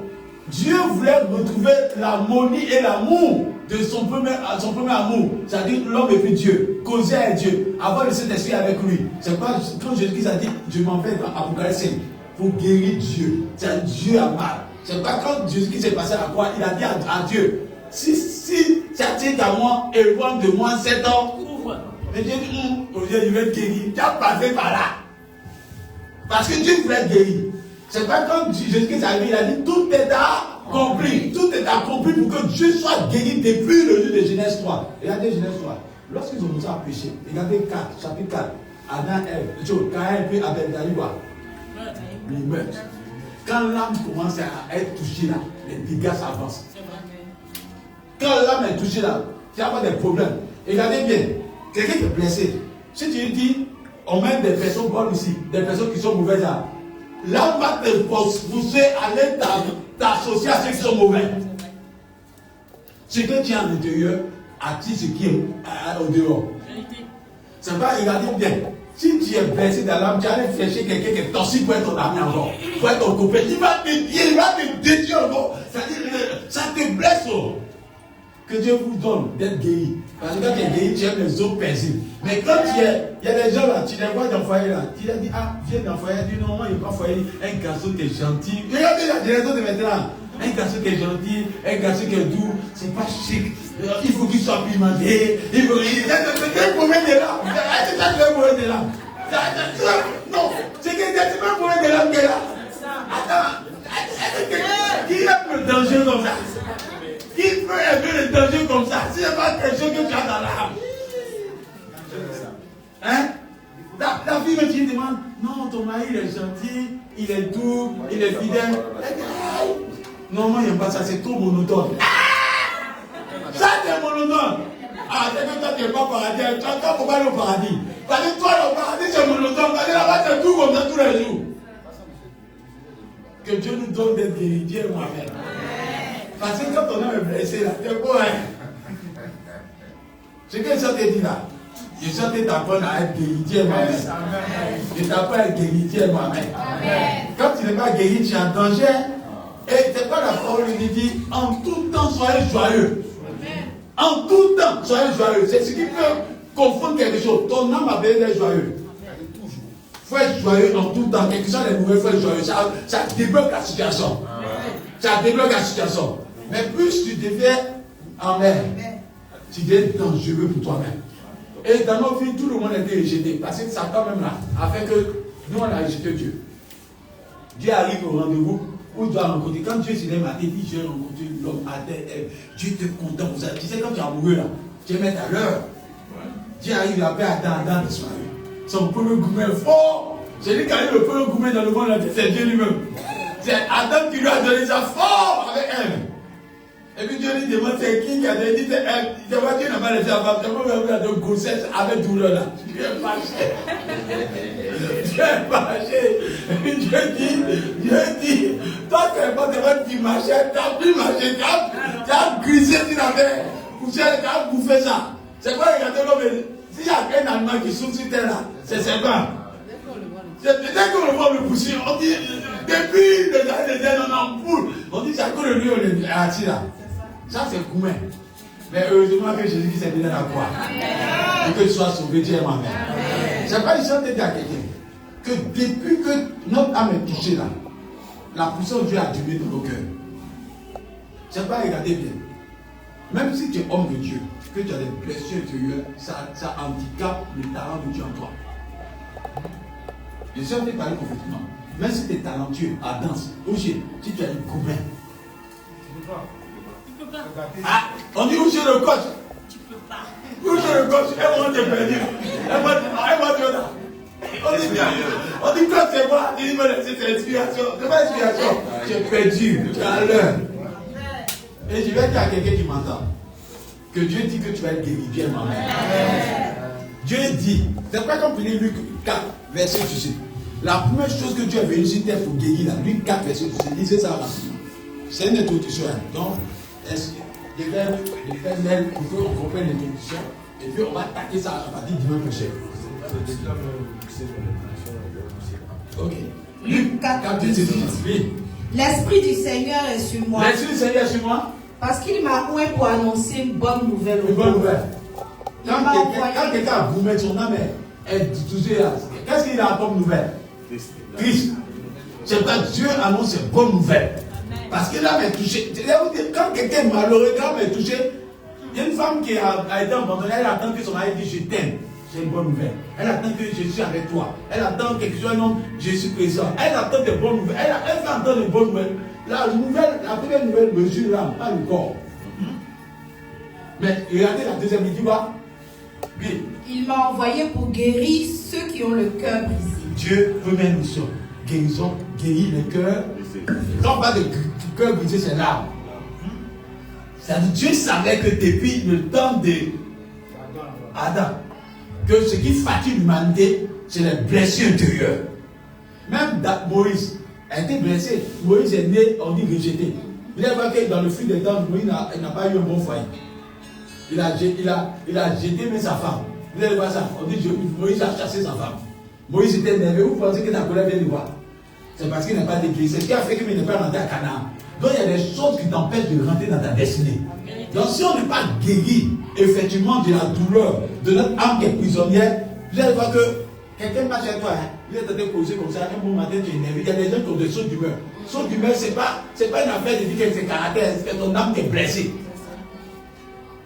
Dieu voulait retrouver l'harmonie et l'amour de son premier amour. C'est-à-dire l'homme et puis Dieu. Causer avec Dieu. Avoir le Saint-Esprit avec lui. C'est pas quand Jésus-Christ a dit, je m'en vais dans Apocalypse 5 pour guérir Dieu. C'est Dieu a mal. C'est pas quand Jésus-Christ s'est passé à la croix, il a dit à Dieu, si ça tient qu'à moi, éloigne de moi 7 ans. Mais Dieu dit, aujourd'hui, je vais te guérir. Tu as passé par là. Parce que Dieu voulait guérir. C'est pas comme Jésus-Christ arrivé, il a dit, tout est accompli. Tout est accompli pour que Dieu soit guéri depuis le lieu de Genèse 3. Regardez Genèse 3. Lorsqu'ils ont commencé à pécher, regardez 4, chapitre 4. Adam, Ève, Caïn, puis Abel, il meurt. Quand l'âme commence à être touchée là, les dégâts s'avancent. Quand l'âme est touchée là, il y a pas de problème. Regardez bien, quelqu'un qui est blessé. Si tu lui dis, on met des personnes bonnes ici, des personnes qui sont mauvaises là, l'âme va te pousser à aller t'associer à ceux qui sont mauvais. Ce que tu as à l'intérieur attire ce qui est au dehors. C'est pas, regardez bien. Si tu es blessé dans l'âme, tu allais chercher quelqu'un qui est toxique pour être ton ami encore, pour être ton copain. Il va te détruire encore. Ça te blesse. Que Dieu vous donne d'être guéri. Parce que quand tu es guéri, tu aimes les autres paisibles. Mais quand il y a des gens là, tu les vois dans le foyer là, tu leur dis, ah, viens dans le foyer, tu dis non, il n'y a pas foyer, un garçon qui est gentil. Regardez la génération de maintenant. Un garçon qui est gentil, un garçon qui est doux, c'est pas chic. Il faut qu'il soit pimenté. Il faut qu'il. C'est un problème de l'âme. C'est un problème de l'âme. Non, c'est un problème de l'âme qui est là. Attends, qui aime le danger comme ça? Qui peut aimer le danger comme ça? Si c'est pas quelque chose que tu as dans l'âme. Hein? La fille me dit, demande, non, ton mari il est gentil, il est doux, il est fidèle. Non, moi, il n'aime pas ça, c'est trop monotone. Ça, c'est monotone. Ah, c'est que toi, tu n'es pas paradis. Tu ne peux pas aller au paradis. Parce que toi, le paradis, c'est monotone. Parce que là-bas, c'est tout comme ça tous les jours. Que Dieu nous donne d'être guéris, Dieu moi-même. Parce que quand on a un blessé, là, c'est quoi, hein? Ce que ça te dit là, je sens que t'apprends à être guéri, Dieu moi-même. Je t'apprends à être guéri, Dieu moi-même. Quand tu n'es pas guéri, tu es en danger. Et c'est pas la parole qui dit en tout temps soyez joyeux. En tout temps soyez joyeux. C'est ce qui peut confondre quelque chose. Ton âme a besoin d'être joyeux. Il faut être joyeux en tout temps. Quelque chose de mauvais, il faut être joyeux. Ça débloque la situation. Ça débloque la situation. Mais plus tu deviens amer, tu deviens dangereux pour toi-même. Et dans nos vies, tout le monde a été rejeté. Parce que Satan même là a fait que nous on a rejeté Dieu. Dieu arrive au rendez-vous. Où tu dois rencontrer, quand Dieu s'est levé à dit, je vais rencontrer l'homme à terre, Dieu te content pour ça. Tu sais, quand tu es amoureux là, tu vas mettre à l'heure. Dieu arrive, il appelle Adam de soirée. Son premier gourmet fort. J'ai dit qu'il le premier gourmet dans le monde, c'est Dieu lui-même. C'est Adam qui lui a donné ça fort avec elle. Et puis Dieu lui demande, c'est qui a dit, c'est elle. Il dit, Dieu n'a pas laissé la femme, c'est moi qui a donné grossesse avec douleur là. Dieu est fâché. Dieu est fâché. Dieu dit, toi tu n'es pas devant qui marchait, tu as plus marché, tu as grisé sur la terre, tu as bouffé ça. C'est quoi regarder l'homme? S'il y a un animal qui souffre sur terre là, c'est serpent. C'est peut-être qu'on le voit le pousser, on dit, depuis les années, on en boule. On dit, c'est à cause de lui, on est assis là. Ça c'est gourmet. Mais heureusement que Jésus s'est donné la croix. Et que tu sois sauvé, Dieu ma mère. C'est pas une chance de dire à quelqu'un que depuis que notre âme est touchée là, la puissance de Dieu a duré dans nos cœurs. C'est pas regarder bien. Même si tu es homme de Dieu, que tu as des blessures intérieures, ça handicape le talent de Dieu en toi. Je sais que tu parles complètement. Même si tu es talentueux à danse, si tu as une gourmet. Ah, on dit où j'ai le coach? Tu peux pas. Où j'ai le coach? Elle va te perdu. Elle va te dire. On dit quoi c'est moi? Il dit c'est l'inspiration. C'est pas l'inspiration. Tu es perdu. Tu as l'heure. Et je vais dire à quelqu'un qui m'entend que Dieu dit que tu vas être guéri. Bien moi-même. Dieu dit, c'est pas comme Luc 4, verset 18. La première chose que Dieu est venu sur terre pour guérir, là, Luc 4, verset 18, lisez ça rapidement. C'est une introduction. Donc, je vais faire l'aile pour qu'on comprenne l'introduction. Et puis, on va attaquer ça à partir du dimanche prochain. Ok. Luc 4, verset 18. L'Esprit du Seigneur est sur moi. L'Esprit du Seigneur est sur moi. Parce qu'il m'a oint pour annoncer une bonne nouvelle. Une bonne nouvelle. Quand quelqu'un a gourmet son âme, est touché là. Qu'est-ce qu'il a comme nouvelle? Christ. C'est quand Dieu annonce une bonne nouvelle. Parce que l'âme est touchée. Quand quelqu'un est malheureux, quand l'âme est touchée, Il y a une femme qui a été abandonnée, elle attend que son mari dise je t'aime. C'est une bonne nouvelle. Elle attend que je suis avec toi. Elle attend quelque chose, non, je suis présent. Elle attend des bonnes nouvelles. Elle fait entendre des bonnes nouvelles. La première nouvelle mesure l'âme, pas le corps. Mais regardez la deuxième, il dit quoi? Oui. Il m'a envoyé pour guérir ceux qui ont le cœur brisé. Dieu, première mission. Guérison, guérir le cœur. Quand on parle de cœur brisé, c'est l'âme. C'est-à-dire Dieu savait que depuis le temps d'Adam, que ce qui fatigue l'humanité, c'est les blessures intérieures. Même Moïse a été blessé. Moïse est né, on dit rejeté. Il a vu que dans le fil des temps, Moïse n'a pas eu un bon foyer. Il a jeté même sa femme. Vous allez voir ça. On dit Moïse a chassé sa femme. Moïse était énervé. Vous pensez que la colère vient de voir? C'est parce qu'il n'a pas d'église. C'est ce qui a fait qu'il n'est pas rentré à Canaan. Donc il y a des choses qui t'empêchent de rentrer dans ta destinée. Donc si on n'est pas guéri effectivement de la douleur de notre âme qui est prisonnière, vous allez voir que quelqu'un marche avec toi, hein, il est en train de causer comme ça, un bon matin tu es énervé. Il y a des gens qui ont des sauts d'humeur. Saut d'humeur, c'est pas une affaire de dire que c'est caractère, c'est que ton âme est blessée.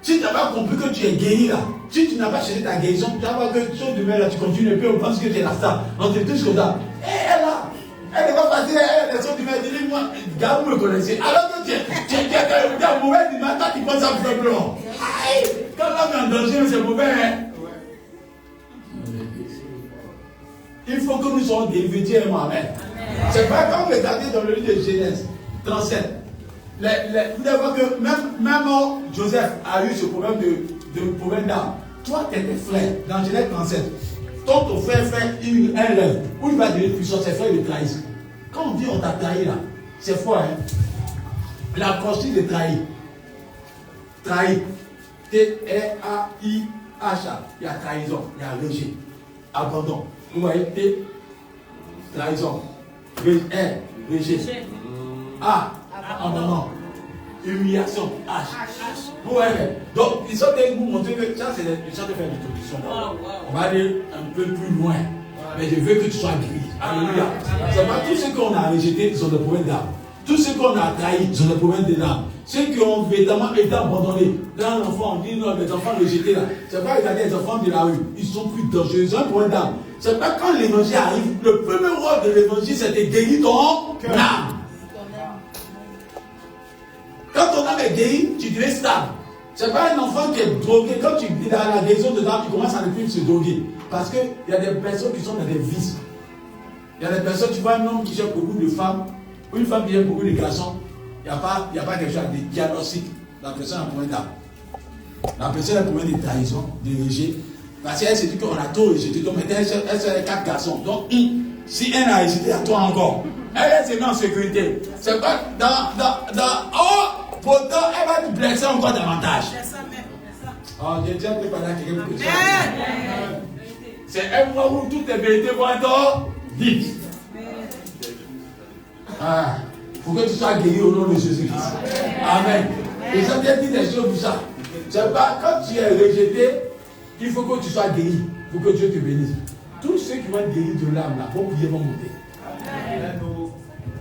Si tu n'as pas compris que tu es guéri là, si tu n'as pas cherché ta guérison, tu vas voir que saut d'humeur là, tu continues et puis on pense que tu es la star. On te touche comme ça. Et elle là, elle n'est pas facile, elle est des sauts d'humeur, dis-moi, gars, vous me connaissez. Alors que tu es mauvais du matin, tu penses à vous faire blanc. Quand l'homme est en danger, c'est mauvais, hein. Il faut que nous soyons guéris, Dieu et moi-même. C'est pas quand vous regardez dans le livre de Genèse 37. Vous allez voir que même Joseph a eu ce problème de problème d'âme. Toi, tu es tes frères. Dans Genèse 37, ton frère fait un rêve où il va devenir puissant, ses frères le trahissent. Quand on dit on t'a trahi là, c'est fort, hein. La consigne de trahir. Trahir. T-R-A-I-H-A. Il y a trahison, il y a rejet, abandon. Vous voyez, T, trahison, rejet, A, abandon, humiliation, H. Vous voyez, donc ils sont allés vous montrer que ça c'est les gens de faire l'introduction. On va aller un peu plus loin, mais je veux que tu sois guéri. Alléluia. C'est pas tous ceux qu'on a rejetés qui sont des problèmes d'âme. Tous ceux qu'on a trahis sont des problèmes de l'âme. Ceux qui ont véritablement été abandonnés. Dans l'enfant, on dit non, les enfants rejetés là. C'est pas regarder les enfants de la rue. Ils sont plus dangereux. Ils ont un problème d'âme. C'est pas quand l'évangile arrive. Le premier rôle de l'évangile, c'est de guérir ton âme. Quand ton âme est guérie, tu deviens stable. C'est pas un enfant qui est drogué. Quand tu es dans la guérison de l'âme, tu commences à ne plus se droguer. Parce qu'il y a des personnes qui sont dans des vices. Il y a des personnes, tu vois un homme qui gère beaucoup de femmes. Une femme qui aime beaucoup de garçons, il n'y a pas quelque chose de diagnostic. La personne a un problème d'âme. La personne a un problème de trahison, de rejet. Parce qu'elle se dit qu'on a trop rejeté. Donc maintenant, elle serait 4 garçons. Donc, si elle a rejeté, à toi encore. Elle se met en sécurité. C'est pas pourtant, elle va te blesser encore davantage. Oh, je tiens que pendant quelqu'un pour que c'est un mois où toutes les vérités vont être dites. Il faut que tu sois guéri au nom de Jésus-Christ. Amen. Et ça vient dire des choses pour ça. C'est pas quand tu es rejeté, il faut que tu sois guéri. Il faut que Dieu te bénisse. Tous ceux qui vont être guéris de l'âme, là, vont prier, vont monter.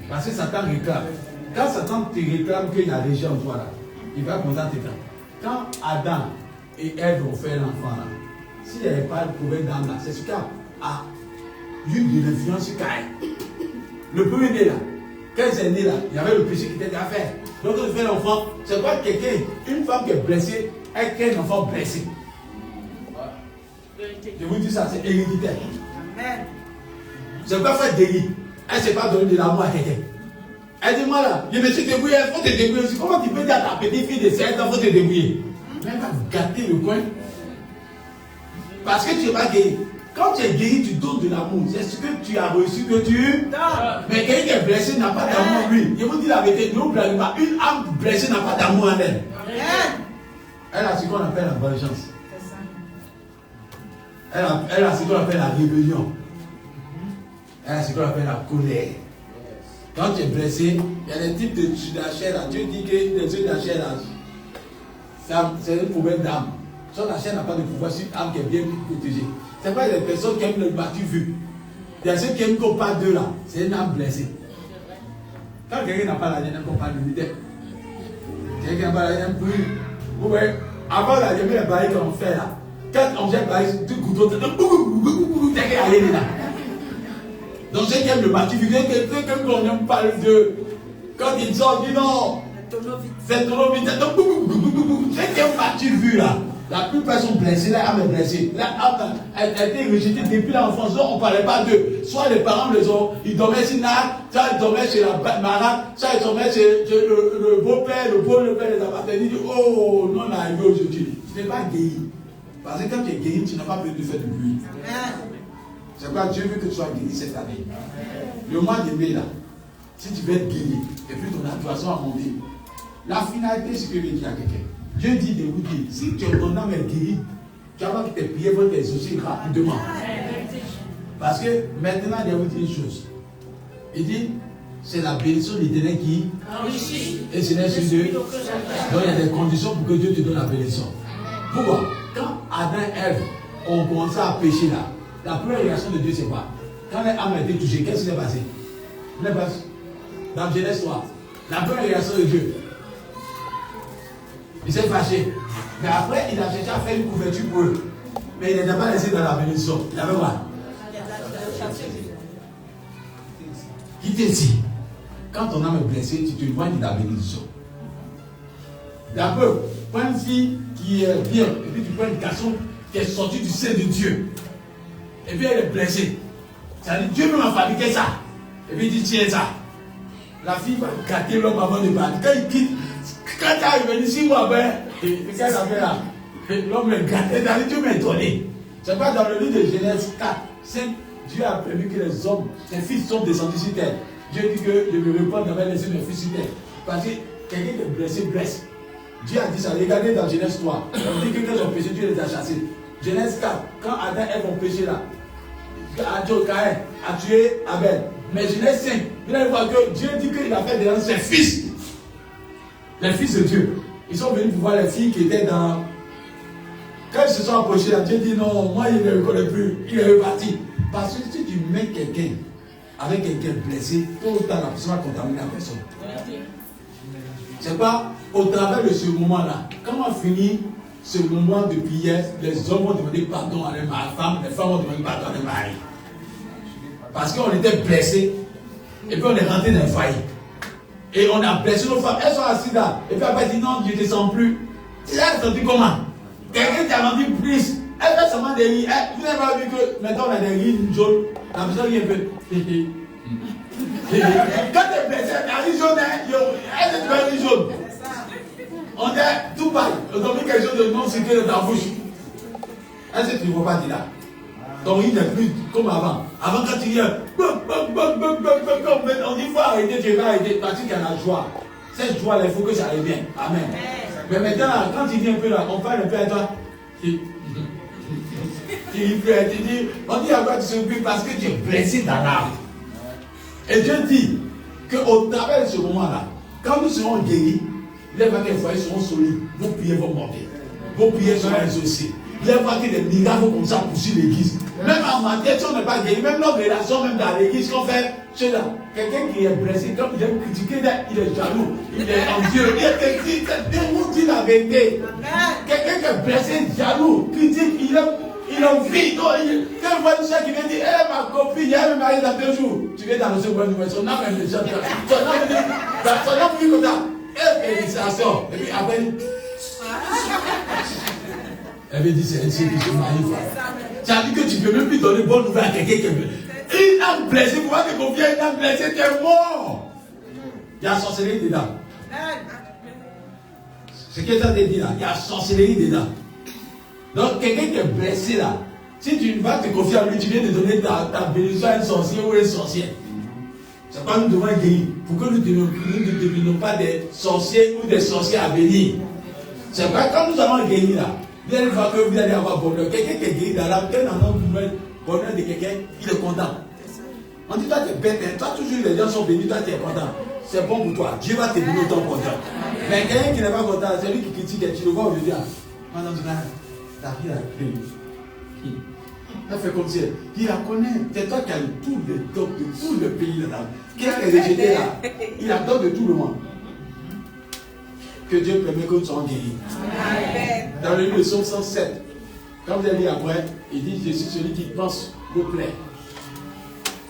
Parce que Satan réclame. Quand Satan te réclame qu'il y a des gens en toi là, il va commencer à te faire. Quand Adam et Ève ont fait l'enfant là, s'il n'y avait pas de problème d'âme là, c'est ce cas a eu de l'influence sur Caïn. Le premier né là, quand ils est né là, il y avait le péché qui était à faire. Donc quand tu fais l'enfant, c'est pas quelqu'un, une femme qui est blessée, elle crée un enfant blessé. Je vous dis ça, c'est héréditaire. C'est pas faire délit. Elle ne s'est pas donné de l'amour à quelqu'un. Elle dit moi là, je me suis débrouillé, il faut te débrouiller aussi. Comment tu peux dire à ta petite fille de 16 ans, il faut te débrouiller? Mais elle va gâter le coin. Parce que tu n'es pas guéri. Quand tu es guéri, tu donnes de l'amour. C'est ce que tu as reçu que tu donnes. Mais quelqu'un qui est blessé n'a pas d'amour en lui. Je vous dis la vérité, ne vous blaguez pas. Une âme blessée n'a pas d'amour en elle. Elle a ce qu'on appelle la vengeance. Elle a ce qu'on appelle la rébellion. Elle a ce qu'on appelle la colère. Quand tu es blessé, il y a des types de la chair là. Dieu dit que les yeux de la chair là, c'est un problème d'âme. Soit la chair n'a pas de pouvoir sur l'âme qui est bien protégée. Ce n'est pas les personnes qui aiment le battu vu. Il y a ceux qui aiment qu'on parle d'eux là. C'est une âme blessée. Quand quelqu'un n'a pas la haine, on parle de l'idée. Quelqu'un n'a pas la haine, vous voyez, Avant, là, il y avait les barils qu'on fait là. Quand on jette barils, tout couteau, t'es là. Donc, c'est qui aime le match, quelqu'un qu'on aime parler de. Quand il sort, il dit non. C'est ton vite. C'est qui aime match vu là. La plupart sont blessés, là, âme est blessée. La âme a été rejetée depuis l'enfance. Donc, on ne parlait pas d'eux. Soit les parents les ont, ils dormaient chez Nat, soit ils dormaient chez la malade, soit ils dormaient chez le beau-père, le beau-père les appartenait. Il dit, oh, non, on est arrivé aujourd'hui. Tu n'es pas guéri. Parce que quand tu es guéri, tu n'as pas besoin de faire du bruit. C'est pourquoi Dieu veut que tu sois guéri cette année. Le mois de mai, là, si tu veux être guéri, et puis ton activation a monté, la finalité, c'est que je vais dire à quelqu'un. Dieu dit de vous dire, si ton âme est guérie, tu vas voir que tes prières vont t'exaucer rapidement. Parce que maintenant, il va vous dire une chose. Il dit, c'est la bénédiction de l'Éternel qui enrichit. Et ce n'est sur Dieu. Donc il y a des conditions pour que Dieu te donne la bénédiction. Pourquoi? Quand Adam et Ève ont commencé à pécher là, la première réaction de Dieu, c'est quoi? Quand l'âme a été touchée, qu'est-ce qui s'est passé? Dans Genèse 3, la première réaction de Dieu. Il s'est fâché. Mais après, il a cherché à faire une couverture pour eux. Mais il n'était pas laissé dans la bénédiction. Il avait quoi? Qui te dit? Quand ton âme est blessée, tu te éloignes de la bénédiction. D'abord, prends une fille qui est bien, et puis tu prends une garçon qui est sorti du sein de Dieu. Et puis elle est blessée. Ça dit, Dieu m'a fabriqué ça. Et puis il dit, tiens ça. La fille va gâter l'homme avant de partir. Quand il quitte, quand tu es venu 6 mois après, qu'est-ce qu'elle a fait là? L'homme est gâté, Dieu m'a donné. C'est pas dans le livre de Genèse 4, 5, Dieu a prévu que les hommes, les fils sont descendus sur terre. Dieu dit que je me réponds d'avoir laissé mes fils sur terre. Parce que quelqu'un qui est blessé, blesse. Dieu a dit ça, regardez dans Genèse 3. On dit que quand ils ont péché, Dieu les a chassés. Genèse 4, quand Adam et Ève ont péché là, Caïn a tué Abel. Mais Genèse 5, vous allez voir que Dieu dit qu'il a fait des ses fils. Les fils de Dieu. Ils sont venus pour voir les filles qui étaient dans. Quand ils se sont approchés là, Dieu dit non, moi il ne le reconnaît plus. Il est reparti. Parce que si tu mets quelqu'un avec quelqu'un blessé, tôt ou tard la personne va contaminer la personne. C'est pas au travers de ce moment-là. Quand on finit ce moment de prière, les hommes vont demander pardon à leur femme, les femmes vont demander pardon à leur mari. Parce qu'on était blessés, et puis on est rentré dans le foyer. Et on a blessé nos femmes, elles sont assises là. Et puis après, elle dit non, je ne descends plus. Tu as senti comment? Quelqu'un t'a rendu plus. Elle fait seulement des riz. Vous n'avez pas vu que maintenant on a des riz jaunes. La personne vient un peu. Quand tu es blessé, la riz jaune, elle est une riz jaune. On est tout pareil. On a mis quelque chose de non sécuré dans ta bouche. Est-ce que tu ne vois pas dire là? Donc il n'est plus comme avant. Avant quand tu viens, on dit il faut arrêter, tu vas arrêter parce qu'il y a la joie. Cette joie là, il faut que ça aille bien. Amen. Mais maintenant, quand tu viens un peu là, on parle un peu à toi. On dit à quoi tu souffres parce que tu es blessé dans l'âme. Et Dieu dit qu'au travers de ce moment-là, quand nous serons guéris, les foyers seront solides, vos prières vont monter, vos prières seront exaucées. Il va voir que des miracles comme ça poursuivent l'église. Même en matière, si on n'est pas guéri, même nos relations, même dans l'église, qu'on fait, c'est là. Quelqu'un qui est blessé, comme il est critiqué, il est jaloux, il est envieux, il dit la vérité. Quelqu'un qui est blessé, jaloux, critique, il a envie. Quand on voit une soeur qui vient dire, hé ma copine, il y a un mari dans 2 jours, tu viens dans le second nouvelle, son âme est déjà. Son âme dit comme ça, félicitations. Et puis après, elle veut dire c'est un signe qui se marie. Ça veut dire que tu ne peux même plus donner bonne nouvelle à quelqu'un qui est blessé. Une âme blessée, pourquoi te confier à une âme blessée, tu es mort. Il y a sorcellerie dedans. C'est ce que ça te dit là. Il y a sorcellerie dedans. Donc quelqu'un qui est blessé là, si tu vas te confier à lui, tu viens de donner ta bénédiction à un sorcier ou un sorcier. C'est pas nous devons guérir. Pour que nous ne devenons pas des sorciers ou des sorciers à venir. C'est pas quand nous allons guérir là. Vous allez voir que vous allez avoir bonheur. Quelqu'un qui est guéri dans l'âme, quand on a un bonheur de quelqu'un, il est content. On dit toi tu es bête, toi toujours les gens sont bénis, toi tu es content. C'est bon pour toi. Dieu va te donner ton content. Mais quelqu'un qui n'est pas content, c'est lui qui critique et tu le vois aujourd'hui. Madame, ta fille a crié. Elle fait comme si il la connaît. C'est toi qui as tout le don de tout le pays là. Qu'est-ce qu'elle est rejetée là? Il a le don de tout le monde. que Dieu permet que nous soyons guéris. Dans le livre de Psaume 107, quand vous allez lire après, il dit, je suis celui qui pense nos plaies.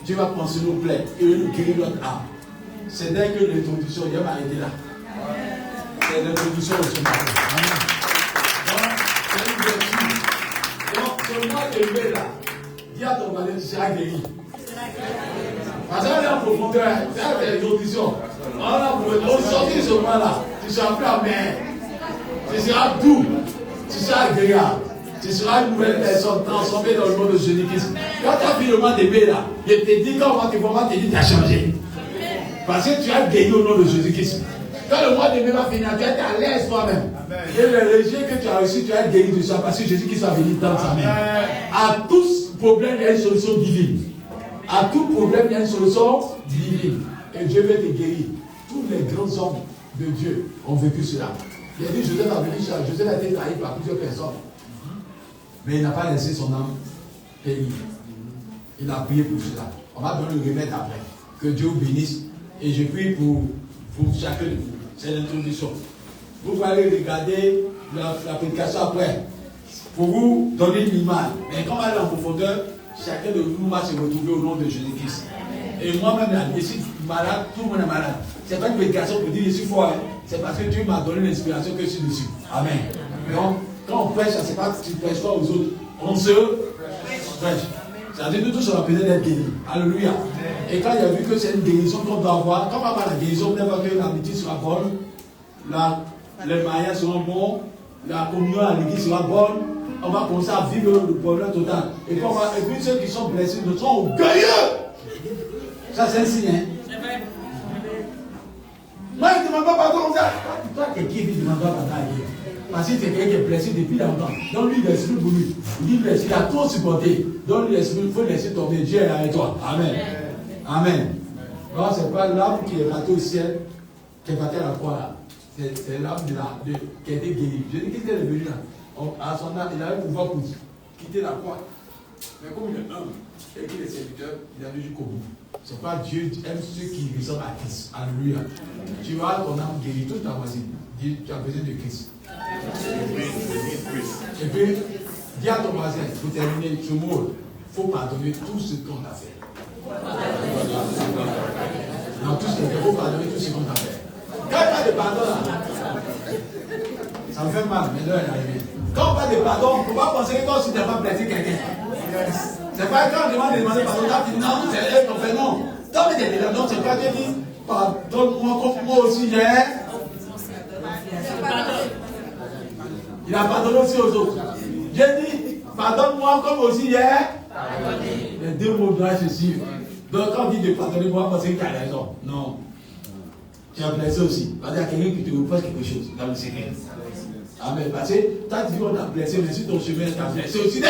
Dieu va penser nos plaies et nous guérir notre âme. C'est dès que l'introduction, il va m'arrêter là. C'est l'introduction de ce matin. Amen. Donc, c'est une vertu. Donc, ce mois de mai là, dis à ton voisin, tu seras guéri. Parce qu'on est en profondeur, c'est l'introduction. On sort de ce mois-là, tu seras plus amer. Tu seras doux. Tu seras agréable. Tu seras une nouvelle personne transformée dans le monde de Jésus-Christ. Quand tu as vu le mois de mai là, je te dis, quand on va te voir, tu as changé. Parce que tu as guéri au nom de Jésus-Christ. Quand le mois de mai va finir, tu es à l'aise toi-même. Et le léger que tu as reçu, tu as guéri de ça parce que Jésus-Christ va venir dans sa main. À tout problème, il y a une solution divine. À tout problème, il y a une solution divine. Et Dieu veut te guérir. Tous les grands hommes de Dieu ont vécu cela. Il a dit, Joseph a vécu cela. Joseph a été trahi par plusieurs personnes. Mais il n'a pas laissé son âme périr. Il a prié pour cela. On va donner le remède après. Que Dieu vous bénisse. Et je prie pour chacun de vous. C'est l'introduction. Vous allez regarder la prédication après. Pour vous donner une image. Mais quand on va aller en profondeur, chacun de nous va se retrouver au nom de Jésus-Christ. Et moi-même, je suis malade, tout le monde est malade. Ce n'est pas une prédication pour dire je suis fort. Hein. C'est parce que Dieu m'a donné l'inspiration que je suis dessus. Amen. Donc, quand on prêche, ce n'est pas que tu ne prêches pas aux autres. On se prêche. C'est-à-dire que nous tous on a besoin d'être guéris. Alléluia. Et quand il a vu que c'est une guérison qu'on doit avoir, quand on va avoir la guérison, on va voir que l'amitié sera bonne, les mariages seront bons, la communion à l'église sera bonne, on va commencer à vivre le bonheur total. Et puis ceux qui sont blessés, nous serons orgueilleux. Ça c'est un signe. Hein? Moi je ne demande pas pardon. Toi qui ne demande pas pardon. Parce que c'est quelqu'un qui est blessé depuis longtemps. Donc lui, l'esprit pour lui. Il dit il a trop supporté. Donc l'esprit, il faut laisser tomber. Dieu est avec toi. Amen. Amen. Donc ce n'est pas l'âme qui est ratée au ciel, qui est partie à la croix là. C'est l'âme qui a été guérie. Je dis qu'il est venu là. À son âme, il avait le pouvoir pour quitter la croix. Mais comme il est humble et qu'il est serviteur, il a vu jusqu'au bout. C'est pas Dieu aime ceux qui ressemblent à Christ. Alléluia. Tu vas ton âme guérie, toute ta voisine. Dis, tu as besoin de Christ. Et puis, dis à ton voisin, pour terminer ce mot, il faut pardonner tout ce qu'on a fait. Non, tout ce qu'on a fait, il faut pardonner tout ce qu'on a fait. Quand il parle de pardon, là, ça me fait mal, mais là, il est arrivé. Quand on parle de pardon, on ne peut pas penser que toi aussi tu n'as pas blessé quelqu'un. C'est pas quand on demande de demander pardon, tu dis non, c'est elle qu'on fait non. Toi, mais tu dis non, c'est pas Dieu dit, pardonne-moi comme moi aussi j'ai. Il a pardonné aussi aux autres. J'ai dit, pardonne-moi comme aussi j'ai. Les deux mots doivent se suivre. Donc quand on dit de pardonner moi, parce que tu as raison. Non. Tu as blessé aussi. Parce qu'il y a quelqu'un qui te reproche quelque chose dans le secret. Amen. Parce que toi tu dis on t'a blessé, mais si ton chemin t'a blessé aussi,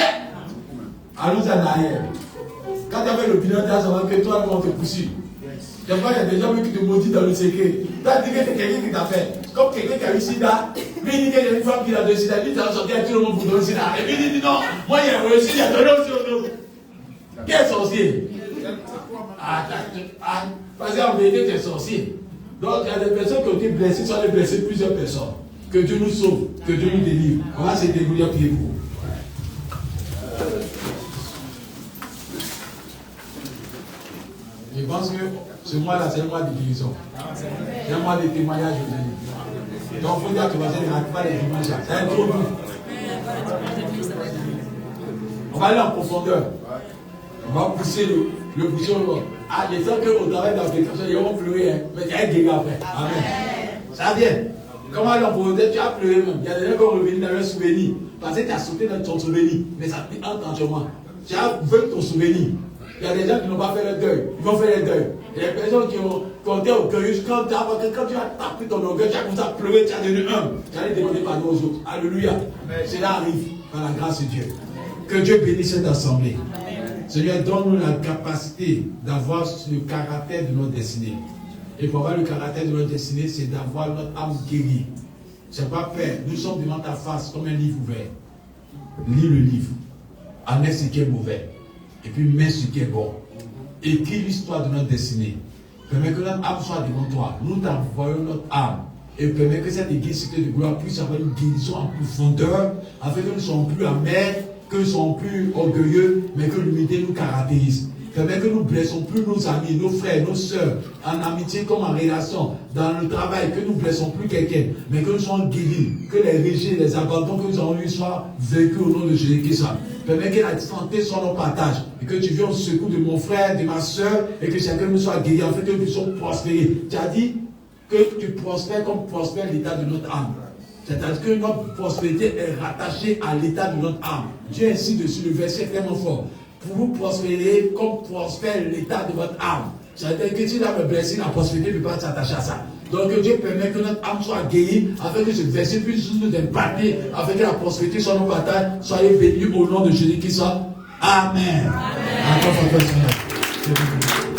allons en arrière. Quand tu avais l'opinion, tu as savoir que toi, on te poursuit. Des fois, il y a des gens qui te maudissent dans le secret. Tu as dit que c'est quelqu'un qui t'a fait. Comme quelqu'un qui a eu sida, lui il dit qu'il y a une femme qui a donné sida, lui il a sorti à tout le monde pour donner sida. Et puis il dit non, moi il a reçu, il a donné aussi aux autres. Quel sorcier? Parce qu'en vérité, tu es sorcier. Donc il y a des personnes qui ont été blessées, qui ont blessé plusieurs personnes. Que Dieu nous sauve, que Dieu nous délivre. On va se débrouiller à prier pour vous. Je pense que ce mois-là, c'est un mois de guérison. C'est un mois de témoignage aujourd'hui. Donc, il faut dire que tu vas ne rate pas les dimanches. C'est un trop doux. On va aller en profondeur. On va pousser le bouchon. Ah, je sens qu'au travail d'application, ils vont pleurer. Hein. Mais il y a un guéri après. Amen. Ça vient. Comment aller en profondeur? Tu as pleuré même. Il y a des gens qui ont revenu dans leur souvenir. Parce que tu as sauté dans ton souvenir. Mais ça entre en moi. Tu as vu ton souvenir. Il y a des gens qui n'ont pas fait le deuil. Ils vont faire le deuil. Il y a des personnes qui ont été orgueilleuses. Quand tu as tapé ton orgueil, tu as commencé à pleurer, tu as devenu humble. Tu allais demander pardon aux autres. Alléluia. Cela arrive par la grâce de Dieu. Que Dieu bénisse cette assemblée. Seigneur, donne-nous la capacité d'avoir le caractère de notre destinée. Et pour avoir le caractère de notre destinée, c'est d'avoir notre âme guérie. C'est pas faire. Nous sommes devant ta face comme un livre ouvert. Lis le livre. Enlève ce qui est mauvais. Et puis mets ce qui est bon. Écris l'histoire de notre destinée. Permets que notre âme soit devant toi. Nous t'envoyons notre âme. et permet que cette église cité de gloire puisse avoir une guérison en profondeur, afin que nous ne soyons plus amers, que nous ne soyons plus orgueilleux, mais que l'humilité nous caractérise. Permet que nous ne blessons plus nos amis, nos frères, nos sœurs, en amitié comme en relation, dans le travail, que nous ne blessons plus quelqu'un, mais que nous soyons guéris, que les rejets, les abandons que nous avons eus soient vécus au nom de Jésus-Christ. Permet que la santé soit nos partages, et que tu viennes au secours de mon frère, de ma sœur, et que chacun nous soit guéri, en fait que nous puissions prospérer. Tu as dit que tu prospères comme prospère l'état de notre âme. C'est-à-dire que notre prospérité est rattachée à l'état de notre âme. Dieu ainsi dessus, le verset est vraiment fort. Pour vous prospérer comme prospère l'état de votre âme. C'est-à-dire que si l'âme est blessée, la prospérité ne peut pas s'attacher à ça. Donc Dieu permet que notre âme soit guérie, afin que ce verset puisse nous impacter, afin que la prospérité soit nos batailles. Soyez bénis au nom de Jésus-Christ. Amen. Amen. Encore, Seigneur.